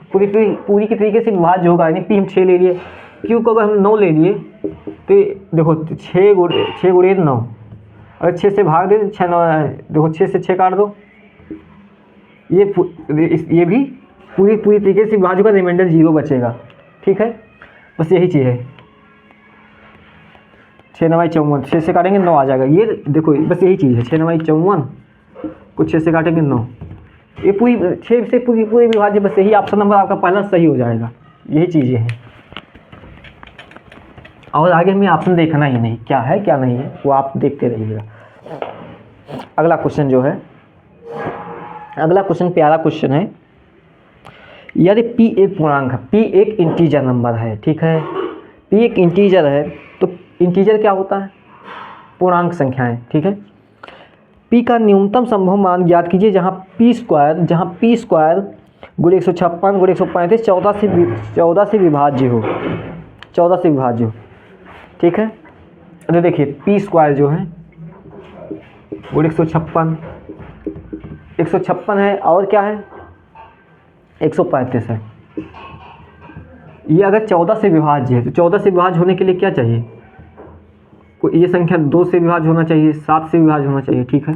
A: पूरी के तरीके से विभाज्य होगा। यानी p हम 6 ले लिए, q को अगर हम 9 ले लिए तो देखो 6 गुणे 9, अगर 6 से भाग दे 6 9, देखो 6 से 6 काट दो, ये भी पूरी तरीके से विभाज्य का रिमाइंडर 0 बचेगा। ठीक है, बस यही चीज़ है। 6 9 54, 6 से काटेंगे 9 आ जाएगा। ये देखो बस यही चीज़ है, 6 9 54 को 6 से काटेंगे 9, ये पूरी 6 से पूरी विभाज्य, बस यही ऑप्शन नंबर आपका पहला सही हो जाएगा। यही चीज़ें हैं और आगे हमें ऑप्शन देखना ही नहीं, क्या है क्या नहीं है वो आप देखते रहिएगा। अगला क्वेश्चन जो है, अगला क्वेश्चन प्यारा क्वेश्चन है। यदि p एक पूर्णांक है, p एक इंटीजर नंबर है, ठीक है, p एक इंटीजर है, तो इंटीजर क्या होता है? पूर्णांक संख्याएं, ठीक है। p का न्यूनतम संभव मान ज्ञात कीजिए जहां p स्क्वायर गुणे 156 गुणे 135 14 से विभाज्य हो, 14 से विभाज्य हो, ठीक है। तो देखिए p स्क्वायर जो है गुणे 156 है और क्या है 135 है। ये अगर 14 से विभाज्य है तो 14 से विभाज्य होने के लिए क्या चाहिए? ये संख्या 2 से विभाज्य होना चाहिए, 7 से विभाज्य होना चाहिए, ठीक है।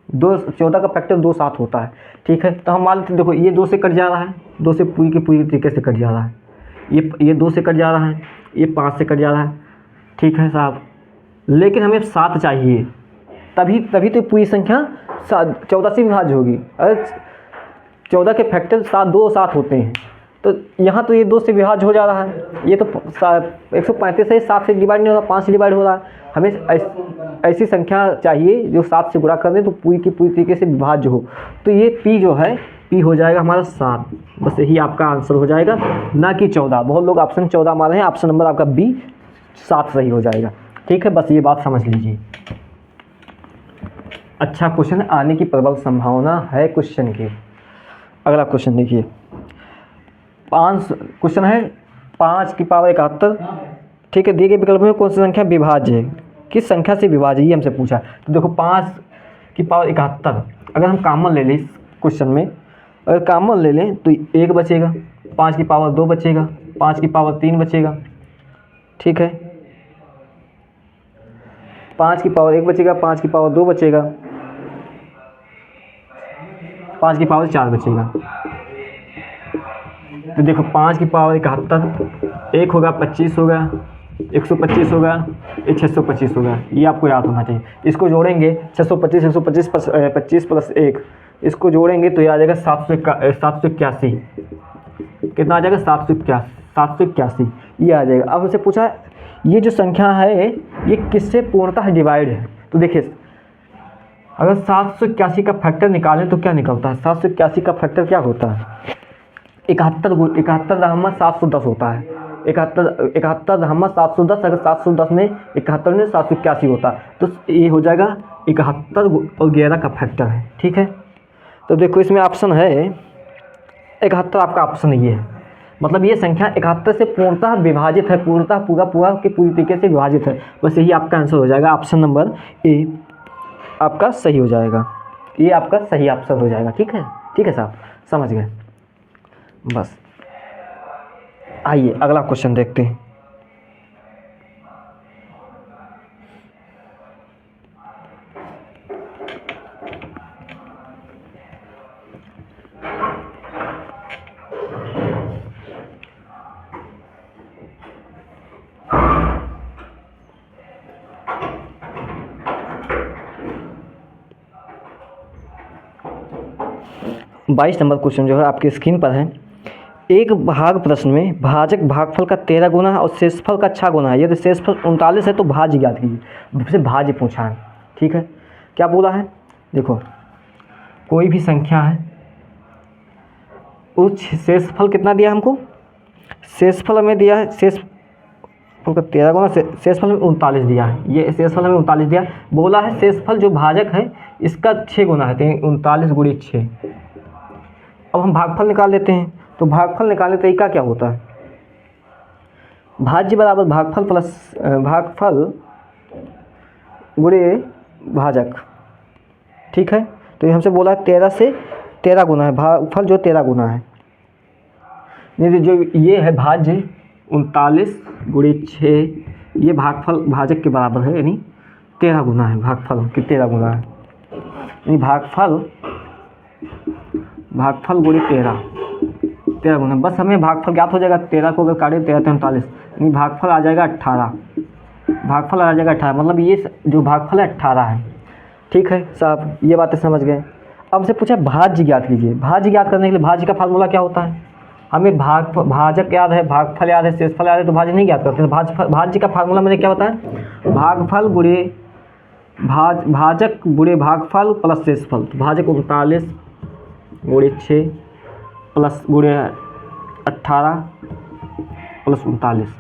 A: 14 का फैक्टर 2 7 होता है, ठीक है। तो हम मान लेते देखो ये 2 से कट जा रहा है, 2 से पूरी की पूरी तरीके से कट जा रहा है, ये 2 से कट जा रहा है, ये 5 से कट जा रहा है, ठीक है साहब। लेकिन हमें 7 चाहिए, तभी तो पूरी संख्या 14 से विभाज्य होगी। अगर 14 के फैक्टर 2 7 होते हैं तो यहाँ तो ये 2 से विभाज्य हो जा रहा है, ये तो 135 है, 7 से डिवाइड नहीं हो रहा, 5 से डिवाइड हो रहा है। हमें ऐसी संख्या चाहिए जो 7 से गुणा कर दें तो पूरी की पूरी तरीके से विभाज्य हो। तो ये p जो है p हो जाएगा हमारा 7, बस यही आपका आंसर हो जाएगा, ना कि 14। बहुत लोग ऑप्शन 14 मारे हैं, ऑप्शन नंबर आपका बी 7 सही हो जाएगा, ठीक है। बस ये बात समझ लीजिए। अच्छा क्वेश्चन आने की प्रबल संभावना है क्वेश्चन की। अगला क्वेश्चन देखिए, 5 क्वेश्चन है 5 की पावर 71, ठीक है। दिए गए विकल्प में कौन सी संख्या विभाज्य है, किस संख्या से विभाज्य, ये हमसे पूछा। तो देखो 5 की पावर 71 अगर हम कॉमन ले लें इस क्वेश्चन में, अगर कॉमन ले लें तो 1 बचेगा, 5 की पावर 2 बचेगा, 5 की पावर 3 बचेगा, ठीक है। 5 की पावर 1 बचेगा, 5 की पावर 2 बचेगा, 5 की पावर 4 बचेगा। तो देखो 5 की पावर 71, 1 होगा 25 होगा, 125 होगा, ये 625 होगा, ये आपको याद होना चाहिए। इसको जोड़ेंगे 625 125 25 प्लस 1, इसको जोड़ेंगे तो ये आ जाएगा 781, कितना आ जाएगा 781, ये आ जाएगा। अब हमसे पूछा ये जो संख्या है ये किससे पूर्णतः डिवाइड है। तो देखिए अगर 781 का फैक्टर निकालें तो क्या निकलता है, 781 का फैक्टर क्या होता है 71 दहम्मा 710 होता है, 71 दहम्मा 710, अगर 710 में 71 में 781 होता है तो ये हो जाएगा 71 और 11 का फैक्टर है, ठीक है। तो देखो इसमें ऑप्शन है 71, आपका ऑप्शन ये है, मतलब ये संख्या 71 से पूर्णतः विभाजित है, पूर्णतः पूरा के पूरी तरीके से विभाजित है। बस यही आपका आंसर हो जाएगा, ऑप्शन नंबर ए आपका सही हो जाएगा, ये आपका सही ऑप्शन हो जाएगा, ठीक है साहब, समझ गए। बस आइए अगला क्वेश्चन देखते हैं। बाईस नंबर क्वेश्चन जो है आपकी स्क्रीन पर है। एक भाग प्रश्न में भाजक भागफल का 13 गुना है और शेषफल का 6 गुना है। यदि शेषफल 39 है तो भाज्य ज्ञात कीजिए। से भाज्य पूछा है, ठीक है। क्या बोला है, देखो कोई भी संख्या है, उस शेषफल कितना दिया हमको, शेषफल हमें दिया है, शेषफल का 13 गुना, शेषफल में 39 दिया है, ये शेषफल हमें 39 दिया। बोला है शेषफल जो भाजक है इसका 6 गुना है, तो 39 गुणे 6। अब हम भागफल निकाल लेते हैं, तो भागफल निकालने तरीका क्या होता है, भाज्य बराबर भागफल प्लस भागफल गुणे भाजक, ठीक है। तो ये हमसे बोला है 13 से 13 गुना है, भागफल जो 13 गुना है, नहीं जो ये है भाज्य 39 गुणे 6, ये भागफल भाजक के बराबर है, यानी 13 गुना है, भागफल कि 13 गुना है, यानी भागफल गुणे 13 गुना। बस हमें भागफल ज्ञात हो जाएगा, 13 को अगर काटे 13 39, यानी भागफल आ जाएगा 18, भागफल आ जाएगा 18, मतलब ये जो भागफल है 18 है। ठीक है साहब, ये बातें समझ गए। अब से पूछा भाज्य ज्ञात कीजिए। भाज्य ज्ञात करने के लिए भाज्य का फार्मूला क्या होता है? हमें भाजक याद है, भागफल याद है, शेषफल याद है, तो भाज्य नहीं ज्ञात करते। भाज्य का फार्मूला मैंने क्या बताया? भागफल गुणे भाजक गुणे भागफल प्लस शेषफल। तो भाजक 39 गुणे 6 प्लस गुणे 18 प्लस 39।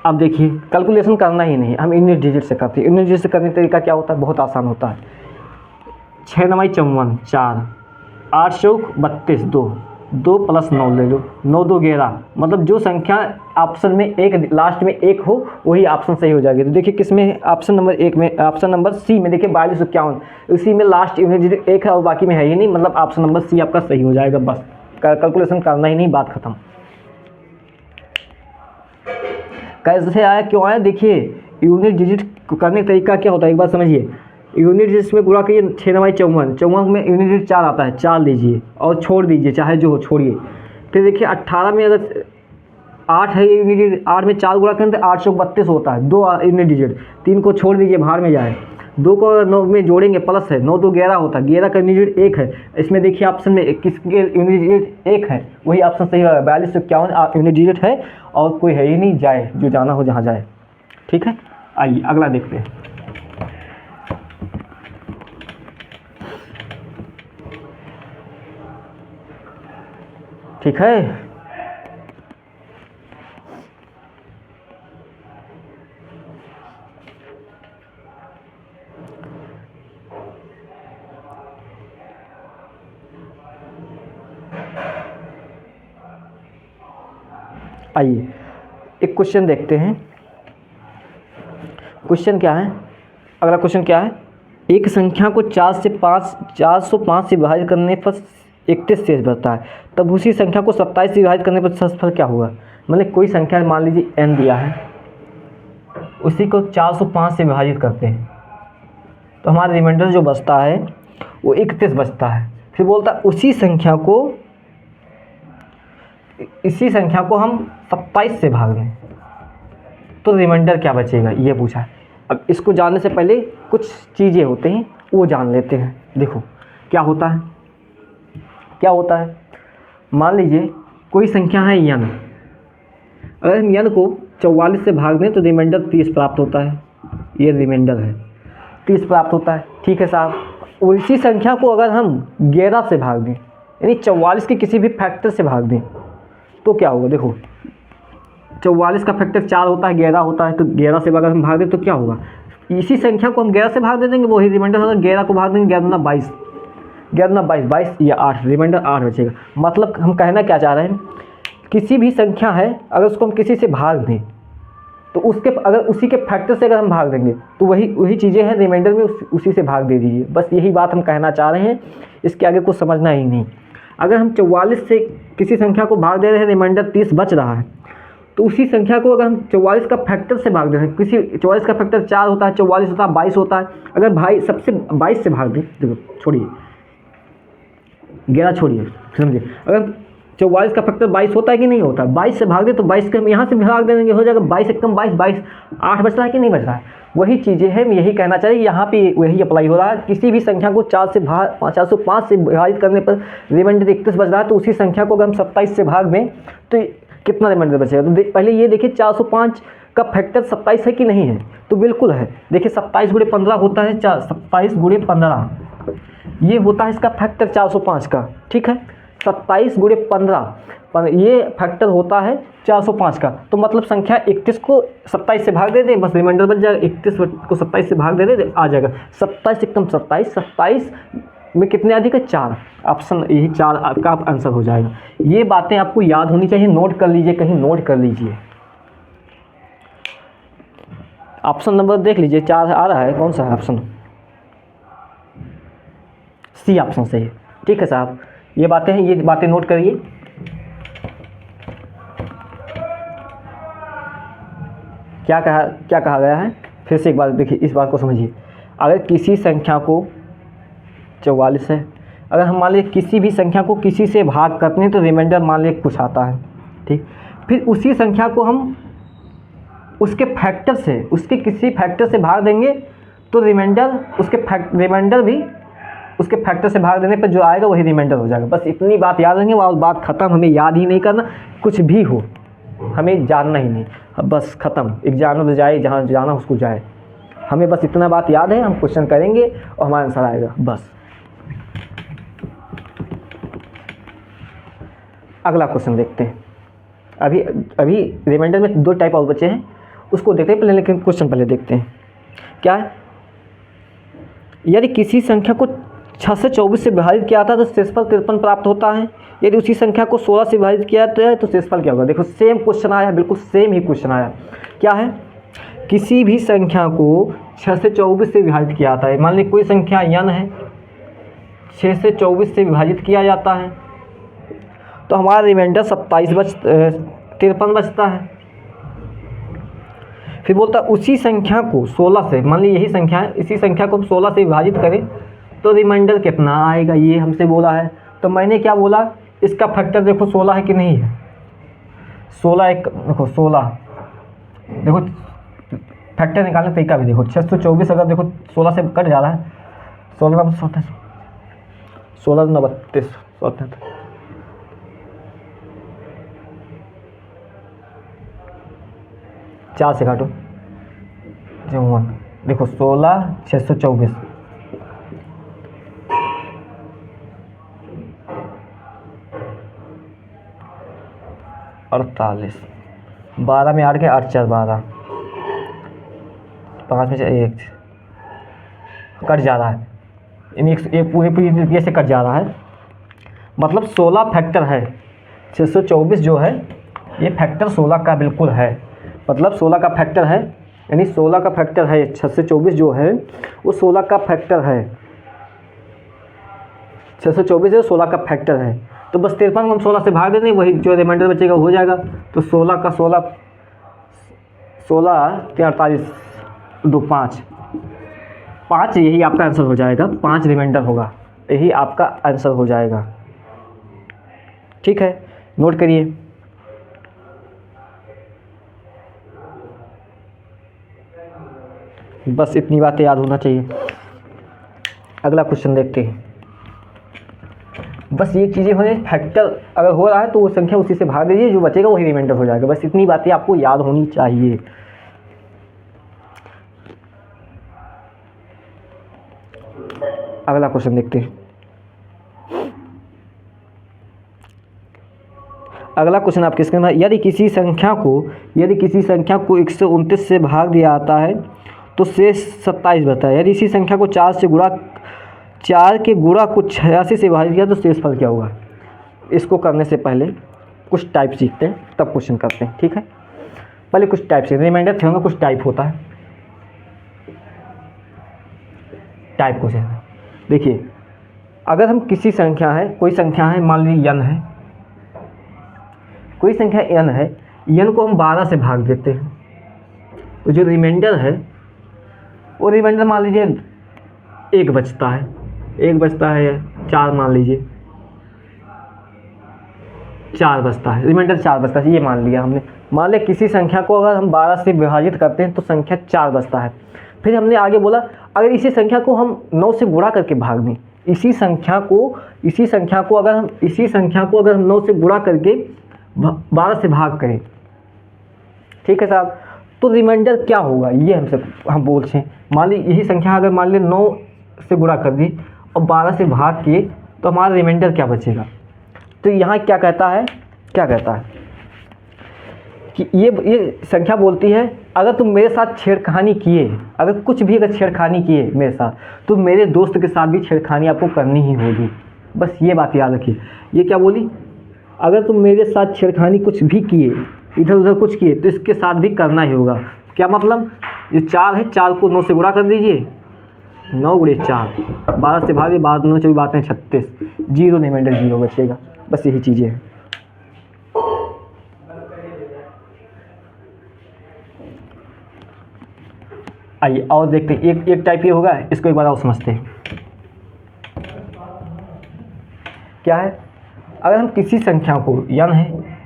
A: अब देखिए कैलकुलेशन करना ही नहीं, हम यूनिट डिजिट से करते हैं। यूनिट डिजिट से करने का तरीका क्या होता है? बहुत आसान होता है। 6 9 54 4, 8 चौक 32 2 प्लस 9 ले लो, 9 2 11, मतलब जो संख्या ऑप्शन में एक लास्ट में एक हो वही ऑप्शन सही हो जाएगी। तो देखिए किस में? ऑप्शन नंबर 1 में, ऑप्शन नंबर सी में देखिए 42 51, इसी में लास्ट यूनिट डिजिट एक है और बाकी में है ही नहीं, मतलब ऑप्शन नंबर सी आपका सही हो जाएगा। बस कैलकुलेशन करना ही नहीं, बात खत्म। कैसे आया, क्यों आया? देखिए यूनिट डिजिट करने का तरीका क्या होता है एक बार समझिए। यूनिट डिजिट में गुणा करिए 6 9 54, 54 में यूनिट डिजिट 4 आता है, 4 लीजिए और छोड़ दीजिए, चाहे जो हो छोड़िए। फिर देखिए 18 में अगर 8 है यूनिट डिजिट, 8 में 4 गुणा करें तो 8 चौक 32 होता है, 2 यूनिट डिजिट, 3 को छोड़ दीजिए बाहर में जाए, 2 को 9 में जोड़ेंगे प्लस है, 9 2 11 होता है, 11 का यूनिट डिजिट 1 है। इसमें देखिए ऑप्शन में किसके यूनिट डिजिट 1 है, वही ऑप्शन सही होगा। 42 51 यूनिट डिजिट है और कोई है ही नहीं, जाए जो जाना हो जहाँ जाए। ठीक है, आइए अगला देखते हैं। ठीक है, आइए एक क्वेश्चन देखते हैं। क्वेश्चन क्या है? अगला क्वेश्चन क्या है? एक संख्या को 405 से विभाजित करने पर 31 शेष बचता है, तब उसी संख्या को 27 से विभाजित करने पर शेषफल क्या होगा? मतलब कोई संख्या मान लीजिए n दिया है, उसी को 405 से विभाजित करते हैं तो हमारा रिमाइंडर जो बचता है वो 31 बचता है। फिर बोलता है इसी संख्या को हम 27 से भाग दें तो रिमाइंडर क्या बचेगा, ये पूछा है। अब इसको जानने से पहले कुछ चीज़ें होते हैं वो जान लेते हैं। देखो क्या होता है, मान लीजिए कोई संख्या है n, अगर हम n को 44 से भाग दें तो रिमाइंडर 30 प्राप्त होता है, ये रिमाइंडर है 30 प्राप्त होता है। ठीक है साहब, उसी संख्या को अगर हम 11 से भाग दें, यानी 44 के किसी भी फैक्टर से भाग दें तो क्या होगा? देखो 44 का फैक्टर 4 होता है, 11 होता है, तो 11 से अगर हम भाग दें तो क्या होगा? इसी संख्या को हम 11 से भाग दे देंगे, वही रिमाइंडर होगा। 11 को भाग देंगे 11 22, 22 या 8, रिमाइंडर 8 बचेगा। मतलब हम कहना क्या चाह रहे हैं, किसी भी संख्या है अगर उसको हम किसी से भाग दें तो उसके अगर उसी के फैक्टर से अगर हम भाग देंगे तो वही चीज़ें हैं, रिमाइंडर में उसी से भाग दे दीजिए। बस यही बात हम कहना चाह रहे हैं, इसके आगे कुछ समझना ही नहीं। अगर हम 44 से किसी संख्या को भाग दे रहे हैं, रिमाइंडर 30 बच रहा है, तो उसी संख्या को अगर हम 44 का फैक्टर से भाग दे रहे हैं, किसी 44 का फैक्टर 4 होता है, 44 होता है, 22 होता है, अगर भाई सबसे 22 से भाग दें, देखो छोड़िए 11 छोड़िए, समझिए, अगर 44 का फैक्टर 22 होता है कि नहीं होता है, 22 से भाग दे तो 22 के हम यहाँ से भाग दे देंगे, हो जाएगा 22 एकम 22, 8 बच रहा है कि नहीं बच रहा है? वही चीज़ें हैं, हम यही कहना चाहिए, यहाँ पे वही अप्लाई हो रहा है। किसी भी संख्या को 405 से विभाजित करने पर रिमाइंडर 31 बच रहा है, तो उसी संख्या को अगर हम 27 से भाग दें तो कितना रिमाइंडर बचेगा? तो पहले ये देखिए 405 का फैक्टर 27 है कि नहीं है? तो बिल्कुल है। देखिए 27 गुणे 15 होता है, 27 गुणे 15 ये होता है इसका फैक्टर 405 का। ठीक है, 27 गुणे 15 ये फैक्टर होता है 405 का। तो मतलब संख्या 31 को 27 से भाग दे दें, बस रिमाइंडर बच जाएगा। 31 को 27 से भाग दे दे, आ जाएगा 27 एकम 27, 27 में कितने अधिक है? 4। ऑप्शन यही 4 आपका आंसर हो जाएगा। ये बातें आपको याद होनी चाहिए, नोट कर लीजिए, कहीं नोट कर लीजिए। ऑप्शन नंबर देख लीजिए, 4 आ रहा है, कौन सा है ऑप्शन? सी ऑप्शन सही है। ठीक है साहब, ये बातें हैं, ये बातें नोट करिए। क्या कहा गया है? फिर से एक बार देखिए, इस बात को समझिए। अगर किसी संख्या को 44 है, अगर हम मान लीजिए किसी भी संख्या को किसी से भाग करते हैं तो रिमाइंडर मान लीजिए कुछ आता है। ठीक, फिर उसी संख्या को हम उसके फैक्टर से, उसके किसी फैक्टर से भाग देंगे तो रिमाइंडर रिमाइंडर भी उसके फैक्टर से भाग देने पर जो आएगा वही रिमाइंडर हो जाएगा। बस इतनी बात याद रखेंगे और बात ख़त्म। हमें याद ही नहीं करना, कुछ भी हो हमें जानना ही नहीं, बस ख़त्म। एग्जाम में जाए, जहाँ जाना उसको जाए, हमें बस इतना बात याद है। हम क्वेश्चन करेंगे और हमारा आंसर आएगा बस। अगला क्वेश्चन देखते हैं। अभी रिमाइंडर में 2 टाइप और बचे हैं, उसको देखते हैं पहले, लेकिन क्वेश्चन पहले देखते हैं। क्या है? यदि किसी संख्या को 6 से 24 से विभाजित किया था तो शेषफल 53 प्राप्त होता है। यदि उसी संख्या को 16 से विभाजित किया है तो शेषफल क्या होगा? देखो सेम क्वेश्चन आया, बिल्कुल सेम ही क्वेश्चन आया। क्या है? किसी भी संख्या को 6 से 24 से विभाजित किया जाता है। मान लीजिए कोई संख्या n है, 6 से 24 से विभाजित किया जाता है तो हमारा रिमाइंडर 53 बचता है। फिर बोलता है उसी संख्या को 16 से, मान लीजिए यही संख्या है, इसी संख्या को हम 16 से विभाजित करें तो रिमाइंडर कितना आएगा, ये हमसे बोला है। तो मैंने क्या बोला, इसका फैक्टर देखो 16 है कि नहीं है। 16 एक देखो 16, देखो फैक्टर निकालने तरीका भी देखो। 624 अगर देखो 16 से कट जा रहा है, 16 में 16 32 4 से काटो, देखो 16 624 48, 12 में 8 के 8 4 12, 5 में से 1 कट जा रहा है, यानी एक पूरी ये से कट जा रहा है। मतलब 16 फैक्टर है, 624 जो है ये फैक्टर 16 का बिल्कुल है। मतलब 16 का फैक्टर है, यानी 16 का फैक्टर है। 624 जो है वो 16 का फैक्टर है। 624 जो 16 का फैक्टर है। तो बस 53 को हम 16 से भाग देंगे, वही जो रिमाइंडर बचेगा हो जाएगा। तो 16 का 16 48 2 5 5, यही आपका आंसर हो जाएगा। 5 रिमाइंडर होगा, यही आपका आंसर हो जाएगा। ठीक है, नोट करिए। बस इतनी बातें याद होना चाहिए। अगला क्वेश्चन देखते हैं। बस ये चीज़ें होने, फैक्टर अगर हो रहा है तो वो संख्या उसी से भाग दीजिए, जो बचेगा वही रिमाइंडर हो जाएगा। बस इतनी बातें आपको याद होनी चाहिए। अगला क्वेश्चन देखते हैं। अगला क्वेश्चन आपके स्क्रीन में, यदि किसी संख्या को 129 से भाग दिया जाता है तो शेष 27 बचता है। यदि इसी संख्या को 4 के गुणा को 86 से विभाजित किया तो शेषफल क्या होगा? इसको करने से पहले कुछ टाइप सीखते हैं, तब क्वेश्चन करते हैं। ठीक है, पहले कुछ टाइप सीखते हैं। रिमाइंडर थे होंगे, कुछ टाइप होता है। टाइप क्वेश्चन देखिए, अगर हम किसी संख्या है, कोई संख्या है, मान लीजिए n है, कोई संख्या n है, n को हम 12 से भाग देते हैं तो जो रिमाइंडर है वो रिमाइंडर मान लीजिए 1 बचता है। 4 मान लीजिए 4 बचता है, रिमाइंडर 4 बचता है। ये मान लिया हमने। मान लिया किसी संख्या को अगर हम 12 से विभाजित करते हैं तो संख्या 4 बचता है। फिर हमने आगे बोला अगर इसी संख्या को हम 9 से गुणा करके भाग दें, इसी संख्या को अगर हम 9 से गुणा करके 12 से भाग करें, ठीक है साहब, तो रिमाइंडर क्या होगा ये हम बोलते हैं। मान ली यही संख्या अगर मान ली 9 से गुणा कर दी और 12 से भाग किए तो हमारा रिमाइंडर क्या बचेगा? तो यहाँ क्या कहता है कि ये संख्या बोलती है अगर तुम मेरे साथ छेड़खानी किए, अगर कुछ भी अगर छेड़खानी किए मेरे साथ, तो मेरे दोस्त के साथ भी छेड़खानी आपको करनी ही होगी। बस ये बात याद रखिए। ये क्या बोली? अगर तुम मेरे साथ छेड़खानी कुछ भी किए, इधर उधर कुछ किए, तो इसके साथ भी करना ही होगा। क्या मतलब? ये 4 है, 4 को 9 से गुणा कर दीजिए, 9 गुणे 4, 12 से भागे, 12 9 24 बातें 36, 0 रिमाइंडर 0 बचेगा। बस यही चीज़ें हैं। आइए और देखते हैं। एक टाइप ये होगा, इसको एक बार और समझते हैं। क्या है? अगर हम किसी संख्या को n है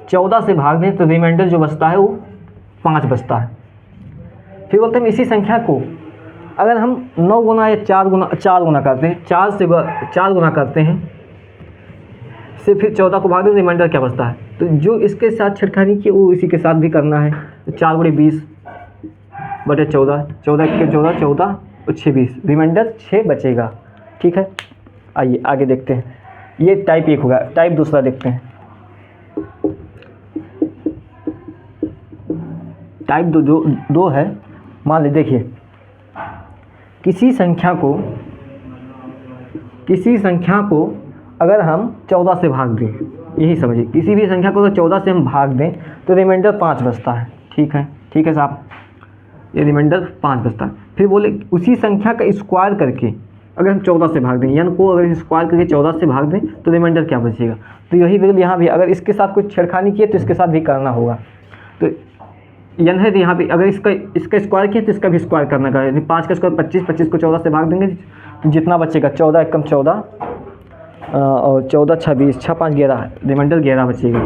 A: 14 से भाग दें तो रिमाइंडर जो बचता है वो 5 बचता है। फिर बोलते हैं इसी संख्या को अगर हम 9 गुना या 4 गुना करते हैं, 4 गुना करते हैं से फिर 14 को भाग दें, रिमाइंडर क्या बचता है। तो जो इसके साथ छेड़खानी की वो इसी के साथ भी करना है। तो 4 गुणे 20 बटे 14, 14 के 14, 14 और 6 20, रिमाइंडर 6 बचेगा। ठीक है, आइए आगे देखते हैं। ये टाइप 1 होगा। टाइप दूसरा देखते हैं। टाइप दो है। मान ली, देखिए किसी संख्या को अगर हम 14 से भाग दें, यही समझिए, किसी भी संख्या को अगर 14 से हम भाग दें तो रिमाइंडर 5 बचता है। ठीक है साहब, ये रिमाइंडर 5 बचता है। फिर बोले उसी संख्या का स्क्वायर करके अगर हम 14 से भाग दें, यानी को अगर स्क्वायर करके 14 से भाग दें तो रिमाइंडर क्या बचेगा। तो यही बिल्कुल यहाँ भी अगर इसके साथ कुछ छेड़खानी किए तो इसके साथ भी करना होगा। तो यानी है यहाँ पे अगर इसका स्क्वायर किया तो इसका भी स्क्वायर करना का है। 5 का स्क्वायर 25, 25 को 14 से भाग देंगे तो जितना बचेगा 14 एकम 14 और 14 26, 6 5 11, रिमाइंडर 11 बचेगा।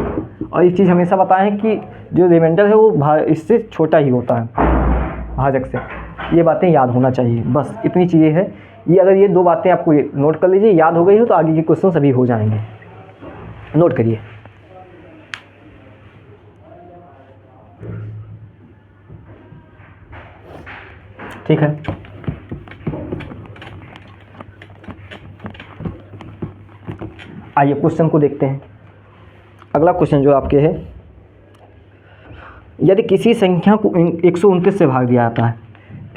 A: और एक चीज़ हमेशा बताएं कि जो रिमाइंडर है वो इससे छोटा ही होता है भाजक से। ये बातें याद होना चाहिए, बस इतनी चीज़ें हैं। ये अगर ये 2 बातें आपको नोट कर लीजिए, याद हो गई हो तो आगे के क्वेश्चन सभी हो जाएंगे। नोट करिए। ठीक है, आइए क्वेश्चन को देखते हैं। अगला क्वेश्चन जो आपके है, यदि किसी संख्या को 129 से भाग दिया जाता है,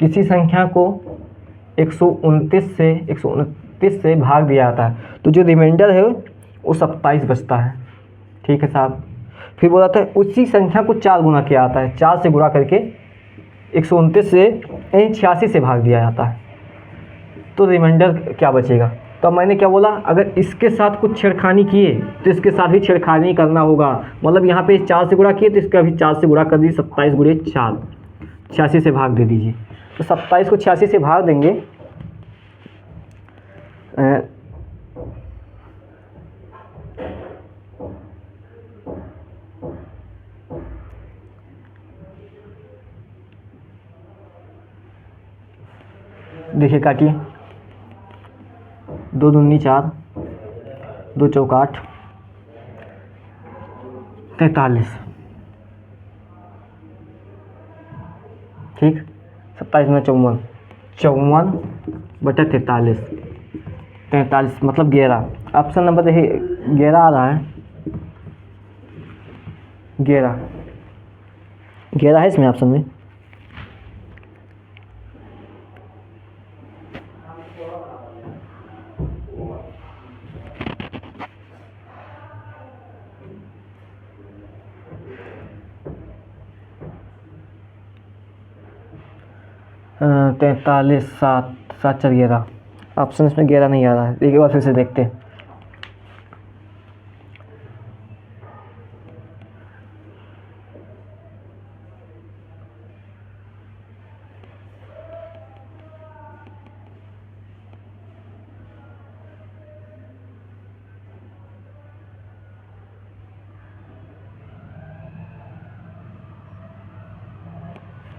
A: किसी संख्या को 129 से भाग दिया जाता है तो जो रिमाइंडर है वो 27 बचता है। ठीक है साहब। फिर बोला था उसी संख्या को 4 गुना किया जाता है, 4 से गुणा करके 129 से 86 से भाग दिया जाता है तो रिमाइंडर क्या बचेगा। तो मैंने क्या बोला, अगर इसके साथ कुछ छेड़खानी किए तो इसके साथ भी छेड़खानी करना होगा। मतलब यहाँ पे 4 से गुणा किए तो इसका भी 4 से गुणा कर दीजिए, 27 गुणे 4, 86 से भाग दे दीजिए। तो 27 को 86 से भाग देंगे देखिए काटिए, 2 दूनी 4, 2 चौक 8, 43। ठीक, 27 में 54, 54 बटा 43, 43 मतलब 11। ऑप्शन नंबर देखिए 11 आ रहा है, 11 है इसमें ऑप्शन में। अ, 43, 7, 7 4 11, ऑप्शन इसमें 11 नहीं आ रहा है। एक बार फिर से देखते हैं।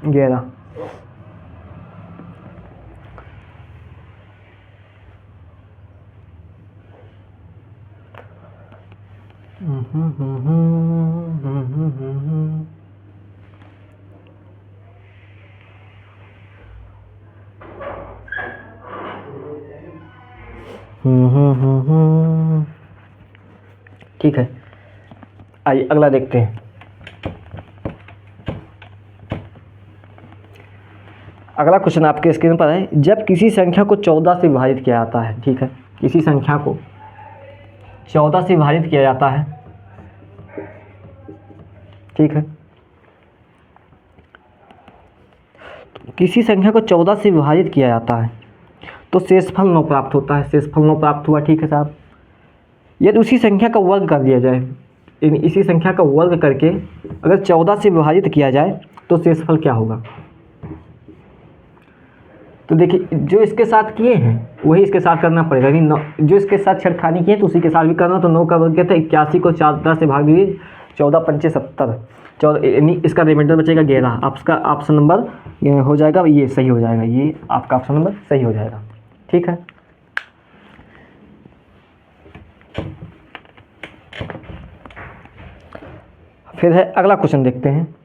A: ग्यारह, ठीक है, आइए अगला देखते हैं। अगला क्वेश्चन आपके स्क्रीन पर है, जब किसी संख्या को 14 से विभाजित किया जाता है। ठीक है, किसी संख्या को 14 से विभाजित किया जाता है। ठीक है, किसी संख्या को 14 से विभाजित किया जाता है तो शेषफल 9 प्राप्त होता है। शेषफल 9 प्राप्त हुआ। ठीक है साहब, यदि उसी संख्या का वर्ग कर दिया जाए, यानी इसी संख्या का वर्ग करके अगर 14 से विभाजित किया जाए तो शेषफल क्या होगा। तो देखिए, जो इसके साथ किए हैं वही इसके साथ करना पड़ेगा। यानी जो इसके साथ छेड़खानी किए तो उसी के साथ भी करना। तो 9 का वर्ग क्या था, 81 को 14 से भाग दीजिए, 14 पंचे 70, यानी इसका रिमाइंडर बचेगा 11। आपका ऑप्शन नंबर हो जाएगा ये सही हो जाएगा, ये आपका ऑप्शन नंबर सही हो जाएगा। ठीक है, फिर है अगला क्वेश्चन देखते हैं।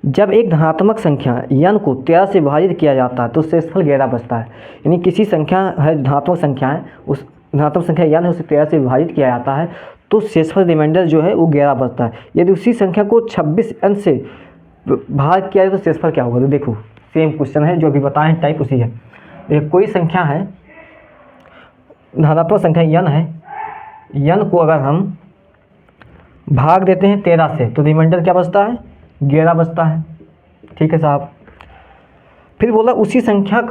A: जब एक धनात्मक संख्या n को 13 से विभाजित किया जाता है तो शेषफल 11 बचता है। यानी किसी संख्या है, धनात्मक संख्या है, उस धनात्मक संख्या n है, उसे 13 से विभाजित किया जाता है तो शेषफल रिमाइंडर जो है वो 11 बचता है। यदि उसी संख्या को 26n से भाग किया जाए तो शेषफल क्या होगा? तो देखो सेम क्वेश्चन है, जो अभी बताएं टाइप उसी है। देखो कोई संख्या है, धनात्मक संख्या n है, n को अगर हम भाग देते हैं 13 से तो रिमाइंडर क्या बचता है? 11 बचता है। ठीक है साहब, फिर बोला उसी संख्या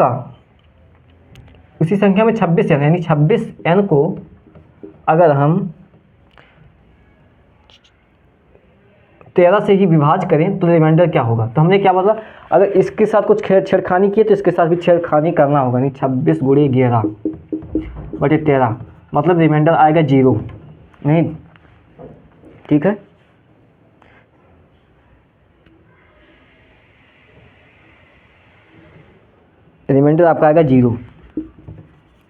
A: में 26n यानी 26n को अगर हम 13 से ही विभाज करें तो रिमाइंडर क्या होगा? तो हमने क्या बोला, अगर इसके साथ कुछ छेड़खानी किए तो इसके साथ भी छेड़खानी करना होगा। नहीं 26 × 11/13 मतलब रिमाइंडर आएगा 0। नहीं, ठीक है, रिमाइंडर आपका आएगा 0।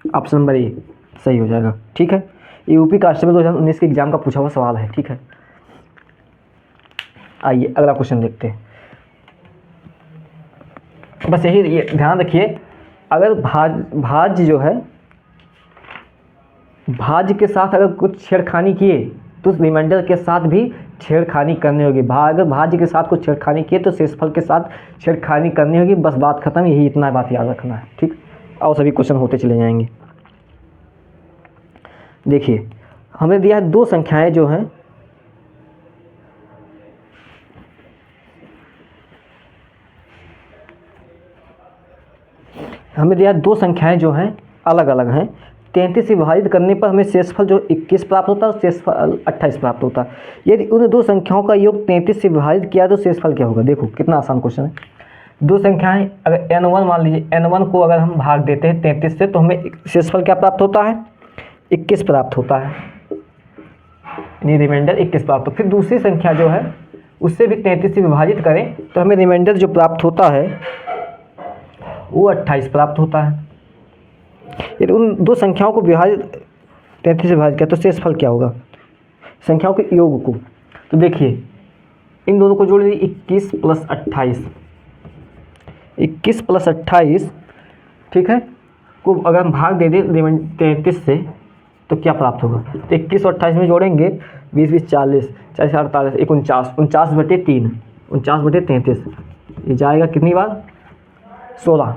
A: ऑप्शन नंबर ए सही हो जाएगा। ठीक है, ये यूपी कांस्टेबल 2019 के एग्जाम का पूछा हुआ सवाल है। ठीक है, आइए अगला क्वेश्चन देखते हैं। बस यही ध्यान रखिए, अगर भाज्य जो है, भाज्य के साथ अगर कुछ छेड़खानी किए तो रिमाइंडर के साथ भी छेड़खानी करनी होगी। अगर भाज्य के साथ कुछ छेड़खानी किए तो शेषफल के साथ छेड़खानी करनी होगी। बस बात खत्म, यही इतना बात याद रखना है। ठीक, और सभी क्वेश्चन होते चले जाएंगे। देखिए हमें दिया है दो संख्याएं जो हैं, जो हैं अलग अलग हैं। 33 से विभाजित करने पर हमें शेषफल जो 21 प्राप्त होता है और शेषफल 28 प्राप्त होता है। यदि उन दो संख्याओं का योग 33 से विभाजित किया तो शेषफल क्या होगा? देखो कितना आसान क्वेश्चन है। दो संख्याएं, अगर n1 मान लीजिए, n1 को अगर हम भाग देते हैं 33 से तो हमें शेषफल क्या प्राप्त होता है? 21 प्राप्त होता है, यानी रिमाइंडर 21 प्राप्त हो। फिर दूसरी संख्या जो है उससे भी 33 से विभाजित करें तो हमें रिमाइंडर जो प्राप्त होता है वो 28 प्राप्त होता है। यदि उन दो संख्याओं को 33 से विभाजित किया तो शेषफल क्या होगा? संख्याओं के योग को, तो देखिए इन दोनों को जोड़ दीजिए, 21 + 28, 21 + 28, ठीक है, को अगर हम भाग दे दें 33 से तो क्या प्राप्त होगा? तो 21 और 28 में जोड़ेंगे, 20 20 40, 40 48 49, 49/3, 49/33, ये जाएगा कितनी बार? 16।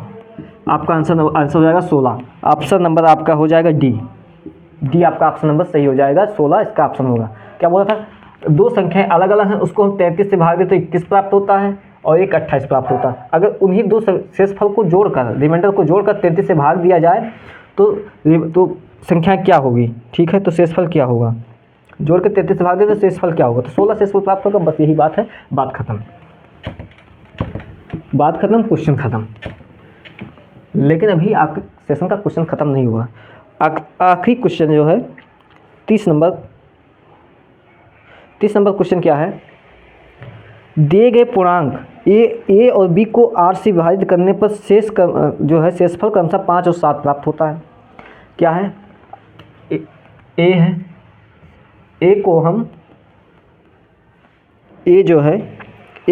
A: आपका आंसर हो जाएगा 16। ऑप्शन नंबर आपका हो जाएगा डी आपका ऑप्शन नंबर सही हो जाएगा, 16 इसका ऑप्शन होगा। क्या बोला था? दो संख्याएं अलग अलग हैं, उसको हम 33 से भाग दें तो 21 प्राप्त होता है और एक 28 प्राप्त होता है। अगर उन्हीं दो शेषफल को जोड़कर, रिमाइंडर को जोड़कर 33 से भाग दिया जाए तो संख्या क्या होगी? ठीक है, तो शेषफल क्या होगा? जोड़कर 33 से भाग दे तो शेषफल क्या होगा? तो 16 शेषफल प्राप्त होगा। बस यही बात है, बात खत्म, क्वेश्चन खत्म। लेकिन अभी आपके सेशन का क्वेश्चन खत्म नहीं हुआ। आखिरी क्वेश्चन जो है 30 नंबर क्वेश्चन क्या है? दिए गए पूर्णांक ए और बी को 8 से विभाजित करने पर शेषफल क्रमशः 5 और 7 प्राप्त होता है। क्या है? ए है, ए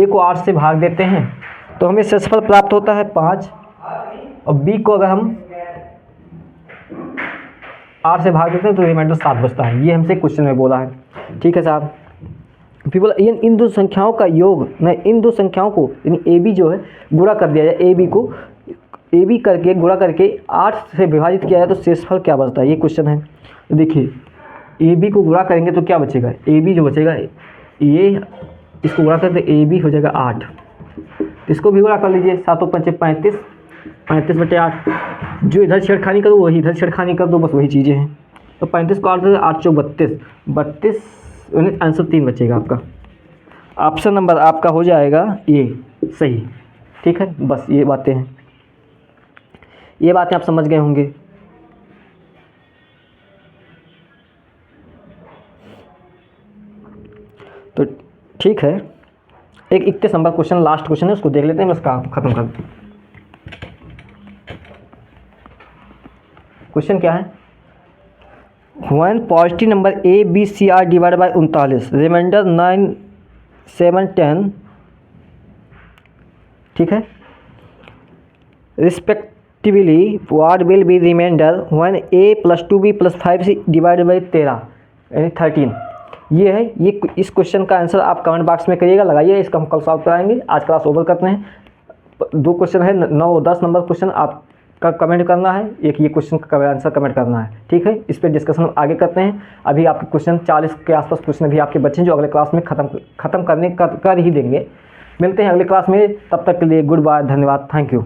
A: को 8 से भाग देते हैं तो हमें शेषफल प्राप्त होता है 5, और बी को अगर हम 8 से भाग देते हैं तो रिमाइंडर 7 बचता है। ये हमसे क्वेश्चन में बोला है। ठीक है साहब, फिर बोला इन दो संख्याओं का योग, इन दो संख्याओं को यानी ए बी जो है गुणा कर दिया जाए, ए बी करके गुणा करके 8 से विभाजित किया जाए तो शेषफल क्या बचता है? ये क्वेश्चन है। तो देखिए ए बी को गुणा करेंगे तो क्या बचेगा? ए बी जो बचेगा, ये इसको गुणा करते ए बी हो जाएगा 8, इसको भी गुणा कर लीजिए, 7 × 5 = 35, 35/8। जो इधर छेड़खानी करो वही इधर छेड़खानी कर दो, बस वही चीज़ें हैं। तो 35 को 8 से 8 × 32, 32 आंसर 3 बचेगा आपका। ऑप्शन नंबर आपका हो जाएगा ये सही। ठीक है, बस ये बातें हैं, ये बातें आप समझ गए होंगे। तो ठीक है, एक 31 नंबर क्वेश्चन, लास्ट क्वेश्चन है, उसको देख लेते हैं, मैं उसका ख़त्म कर दूँ। क्वेश्चन क्या है, one positive number A B C are divide by 39, remainder 9 7 10, ठीक है, respectively what will be remainder one A plus 2b plus 5c divide by 13 यानी 13। ये है, ये इस क्वेश्चन का आंसर आप कमेंट बॉक्स में करिएगा, लगाइए, इसका हम कल सॉल्व कराएंगे। आज क्लास ओवर करते हैं। 2 क्वेश्चन है, 9 और 10 नंबर क्वेश्चन आपका कमेंट करना है, एक ये क्वेश्चन का आंसर कमेंट करना है, ठीक है। इस पर डिस्कशन आगे करते हैं। अभी आपके क्वेश्चन 40 के आसपास क्वेश्चन भी आपके बच्चे जो अगले क्लास में ख़त्म कर ही देंगे। मिलते हैं अगले क्लास में, तब तक के लिए गुड बाय, धन्यवाद, थैंक यू।